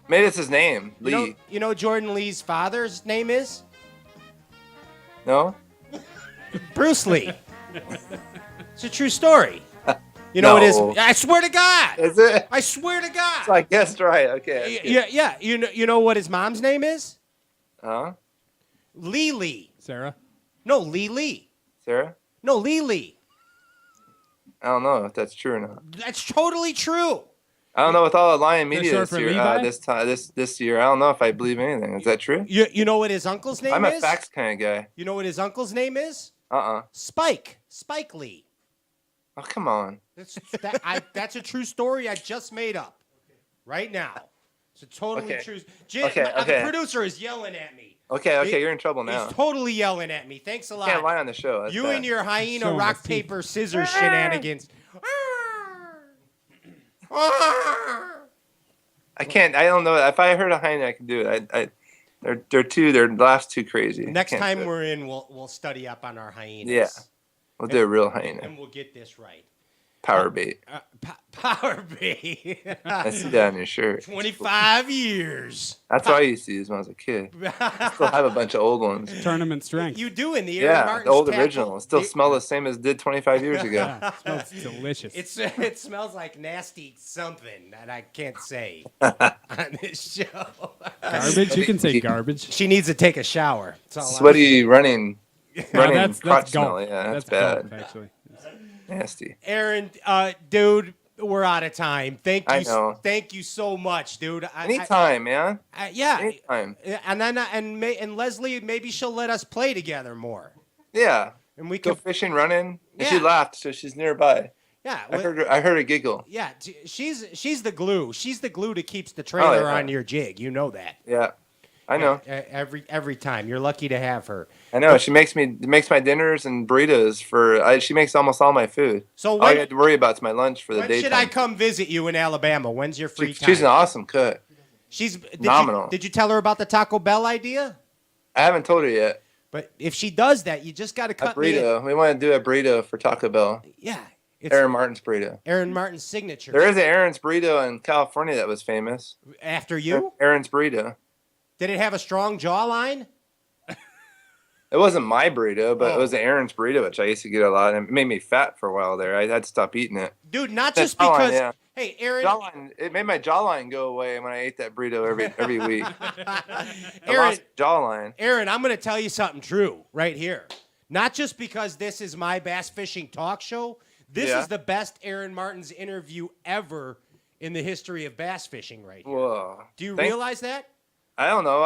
Maybe it's his name. Lee. You know Jordan Lee's father's name is? No? Bruce Lee. It's a true story. You know No. it is. I swear to God. Is it? I swear to God. So I guessed right. Okay. Yeah. You know what his mom's name is? Huh? Lee. Sarah? No, Lee. Sarah? No, Lee. I don't know if that's true or not. That's totally true. I don't know with all the Lion They're media short this for year. Levi? This year, I don't know if I believe anything. Is that true? You know what his uncle's name I'm is? a facts kind of guy. You know what his uncle's name is? Spike Lee. Oh, come on. That's a true story I just made up right now. It's a totally Okay. true. Okay. The producer is yelling at me. Okay, you're in trouble now. He's totally yelling at me. Thanks a lot. You can't lie on the show. That's You bad. and your hyena Showing rock his teeth. paper scissors shenanigans. I can't. I don't know. If I heard a hyena, I can do it. Their laughs too crazy. Next Can't time do it. we're in, we'll study up on our hyenas. Yeah. We'll do a real hyena. And we'll get this right. Power bait. Power bait. I see that on your shirt. 25 years. That's what I used to use when I was a kid. I still have a bunch of old ones. Tournament strength. You do in the Aaron Yeah, Martens the old tackle. original. It still smell the same as it did 25 years ago. Yeah, it smells delicious. It smells like nasty something that I can't say on this show. Garbage? You can say garbage. She needs to take a shower. That's all I'm Sweaty running that's crotch gulp. smell. Yeah, that's gulp, bad. actually. Nasty. Aaron, dude, we're out of time. Thank you. I know. Thank you so much, dude. Anytime, man. Yeah. Anytime. And then and Leslie, maybe she'll let us play together more. Yeah. And we Go can. fishing, running. And she Yeah. laughed, so she's nearby. Yeah. I heard her giggle. Yeah. She's the glue. She's the glue that keeps the trailer yeah. on your jig. You know that. Yeah. I know. Every time. You're lucky to have her. I know. She makes my dinners and burritos she makes almost all my food. So all I have to worry about is my lunch for the when daytime. should I come visit you in Alabama? When's your free time? She's an awesome cook. She's phenomenal. Did you tell her about the Taco Bell idea? I haven't told her yet. But if she does that, you just got to cut A burrito. We want to do a burrito for Taco Bell. Yeah. It's Aaron Martens burrito. Aaron Martin's signature. There is an Aaron's burrito in California that was famous. After you? Aaron's burrito. Did it have a strong jawline? It wasn't my burrito, but it was an Aaron's burrito, which I used to get a lot, and it made me fat for a while there. I had to stop eating it. Dude, not That just because. jawline, yeah. Hey, Aaron. It made my jawline go away when I ate that burrito every week. I Aaron, lost jawline. Aaron, I'm going to tell you something true right here. Not just because this is my bass fishing talk show. This is the best Aaron Martens interview ever in the history of bass fishing right here. Whoa. Do you realize that? I don't know.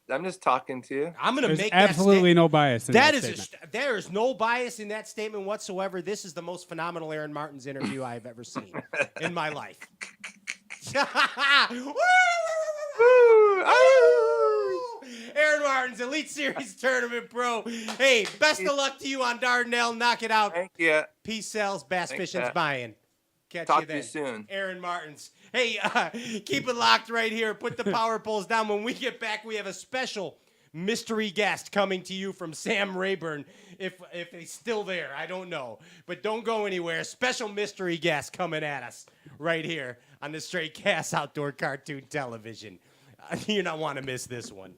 I'm just talking to you. I'm going to make absolutely no bias in that statement. There is no bias in that statement whatsoever. This is the most phenomenal Aaron Martens interview I've ever seen in my life. Aaron Martens, Elite Series Tournament Pro. Hey, best of luck to you on Dardanelle. Knock it out. Thank you. Peace sells, bass Thanks, fishing's Pat. buying. Catch Talk you to then. you soon. Aaron Martens. Hey, keep it locked right here. Put the power poles down. When we get back, we have a special mystery guest coming to you from Sam Rayburn. If he's still there, I don't know. But don't go anywhere. Special mystery guest coming at us right here on the Straight Cast Outdoor Cartoon Television. You don't want to miss this one.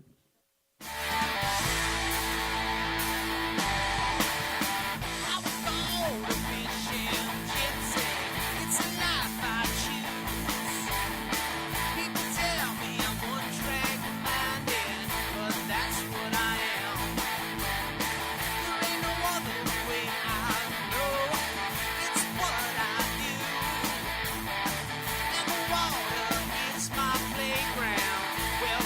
Well,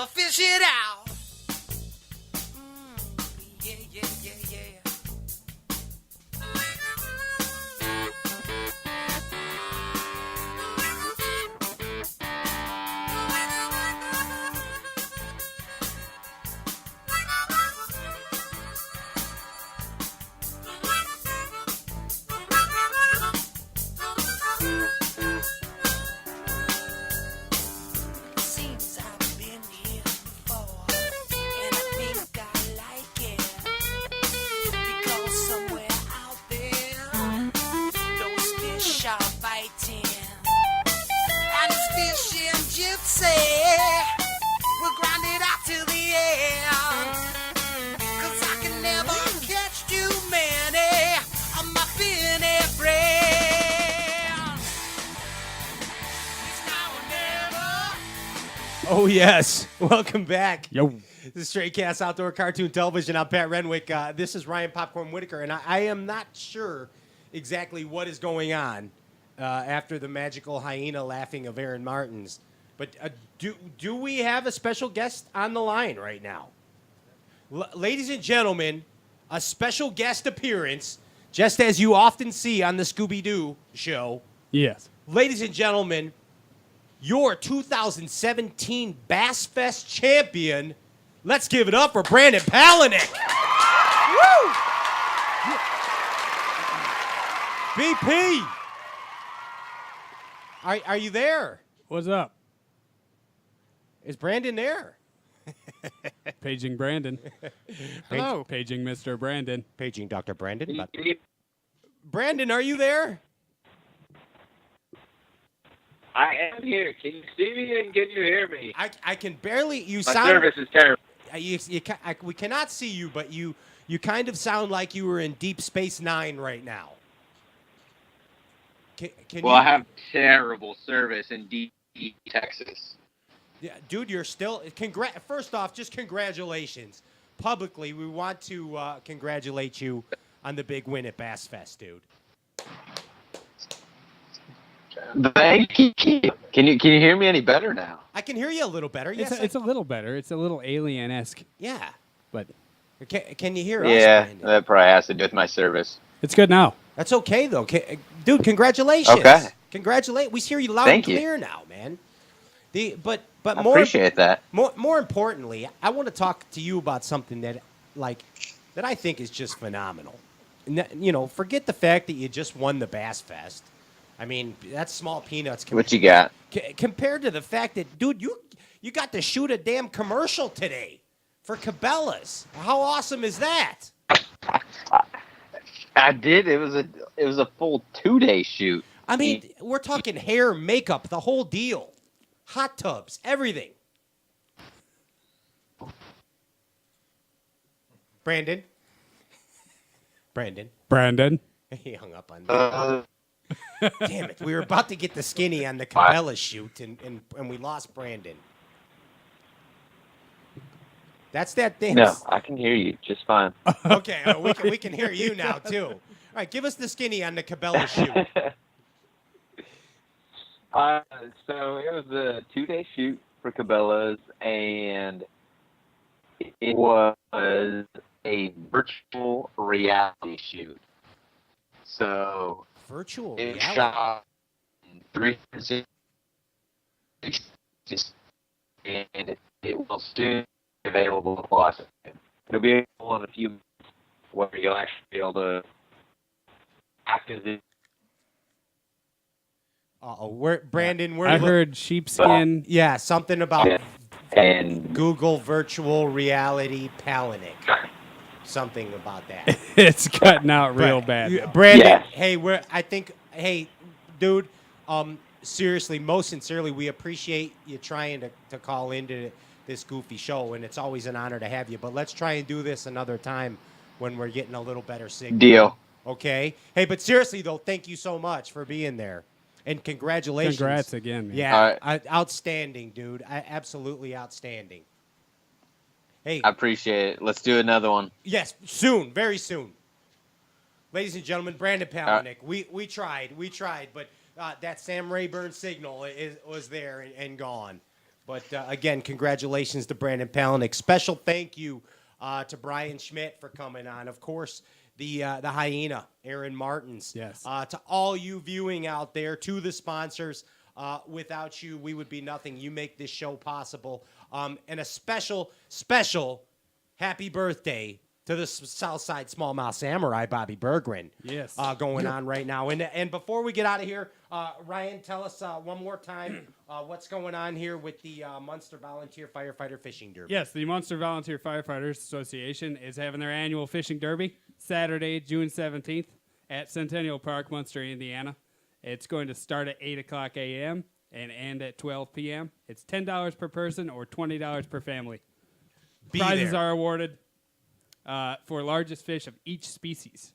to fish it out. Yeah, yeah, yeah, yeah. Seems I've been here before, and I think I like it, because somewhere out there, those fish are biting, and this fish and gypsy will grind it out to the end, 'cause I can never catch too many of my finny friends. It's now or never. Oh, yes. Welcome back. Yo. This is Straight Cast Outdoor Cartoon Television. I'm Pat Renwick. This is Ryan Popcorn Whitaker, and I am not sure exactly what is going on after the magical hyena laughing of Aaron Martens. But do we have a special guest on the line right now? Ladies and gentlemen, a special guest appearance, just as you often see on the Scooby-Doo show. Yes. Ladies and gentlemen, your 2017 Bass Fest champion. Let's give it up for Brandon Palaniuk. Woo! BP. Are you there? What's up? Is Brandon there? Paging Brandon. Hello. Paging Mr. Brandon. Paging Dr. Brandon. Brandon, are you there? I am here. Can you see me and can you hear me? I can barely. You My sound. service is terrible. We cannot see you, but you kind of sound like you were in Deep Space Nine right now. Well, I have terrible service in Texas. Yeah, dude, you're still. First off, just congratulations. Publicly, we want to congratulate you on the big win at Bass Fest, dude. Thank you. Can you hear me any better now? I can hear you a little better. Yes, It's a little better. It's a little alien-esque. Yeah. But can you hear us? Yeah, Brandon? that probably has to do with my service. it's good now. That's okay though. Dude, congratulations. Okay. Congratulate. We hear you loud Thank and you. clear now, man. But I more appreciate that. More importantly, I want to talk to you about something that I think is just phenomenal. Forget the fact that you just won the Bass Fest. I mean, that's small peanuts. What you got? Compared to the fact that, dude, you got to shoot a damn commercial today for Cabela's. How awesome is that? I did. It was a full 2-day shoot. I mean, we're talking hair, makeup, the whole deal. Hot tubs, everything. Brandon. He hung up on me. Damn it. We were about to get the skinny on the Cabela shoot, and we lost Brandon. That's that thing. No, I can hear you just fine. Okay, we can hear you now, too. All right, give us the skinny on the Cabela shoot. So it was a 2-day shoot for Cabela's, and it was a virtual reality shoot. So virtual it reality? shot in 360, and it will soon be available to watch. It'll be available in a few months where you'll actually be able to act as if. Brandon, I heard sheepskin. Yeah, something about and Google virtual reality Palaniuk. Something about that. It's cutting out real bad. Brandon, hey, dude, seriously, most sincerely, we appreciate you trying to call into this goofy show, and it's always an honor to have you. But let's try and do this another time when we're getting a little better signal. Deal. Okay? Hey, but seriously, though, thank you so much for being there. And congratulations. Congrats again, man. Yeah, outstanding, dude. Absolutely outstanding. Hey, I appreciate it. Let's do another one. Yes, soon, very soon. Ladies and gentlemen, Brandon Palaniuk. We tried, but that Sam Rayburn signal was there and gone. But again, congratulations to Brandon Palaniuk. Special thank you to Bryan Schmitt for coming on. Of course, the hyena, Aaron Martens. Yes. To all you viewing out there, to the sponsors. Without you, we would be nothing. You make this show possible. And a special happy birthday to the Southside Smallmouth Samurai, Bobby Berggren. Yes. Going on right now. And before we get out of here, Ryan, tell us one more time what's going on here with the Munster Volunteer Firefighter Fishing Derby. Yes, the Munster Volunteer Firefighters Association is having their annual fishing derby Saturday, June 17th at Centennial Park, Munster, Indiana. It's going to start at 8 o'clock a.m. and end at 12 p.m. It's $10 per person or $20 per family. Prizes are awarded for largest fish of each species.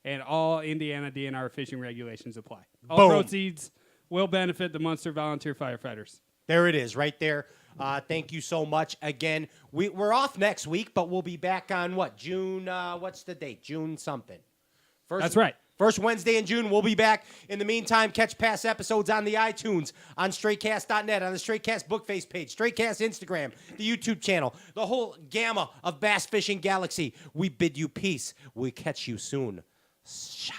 And all Indiana DNR fishing regulations apply. All proceeds will benefit the Munster Volunteer Firefighters. There it is, right there. Thank you so much. Again, we're off next week, but we'll be back on what? June, what's the date? June something. That's right. First Wednesday in June, we'll be back. In the meantime, catch past episodes on the iTunes, on straightcast.net, on the Straightcast Bookface page, Straightcast Instagram, the YouTube channel, the whole gamma of Bass Fishing Galaxy. We bid you peace. We catch you soon. Ciao.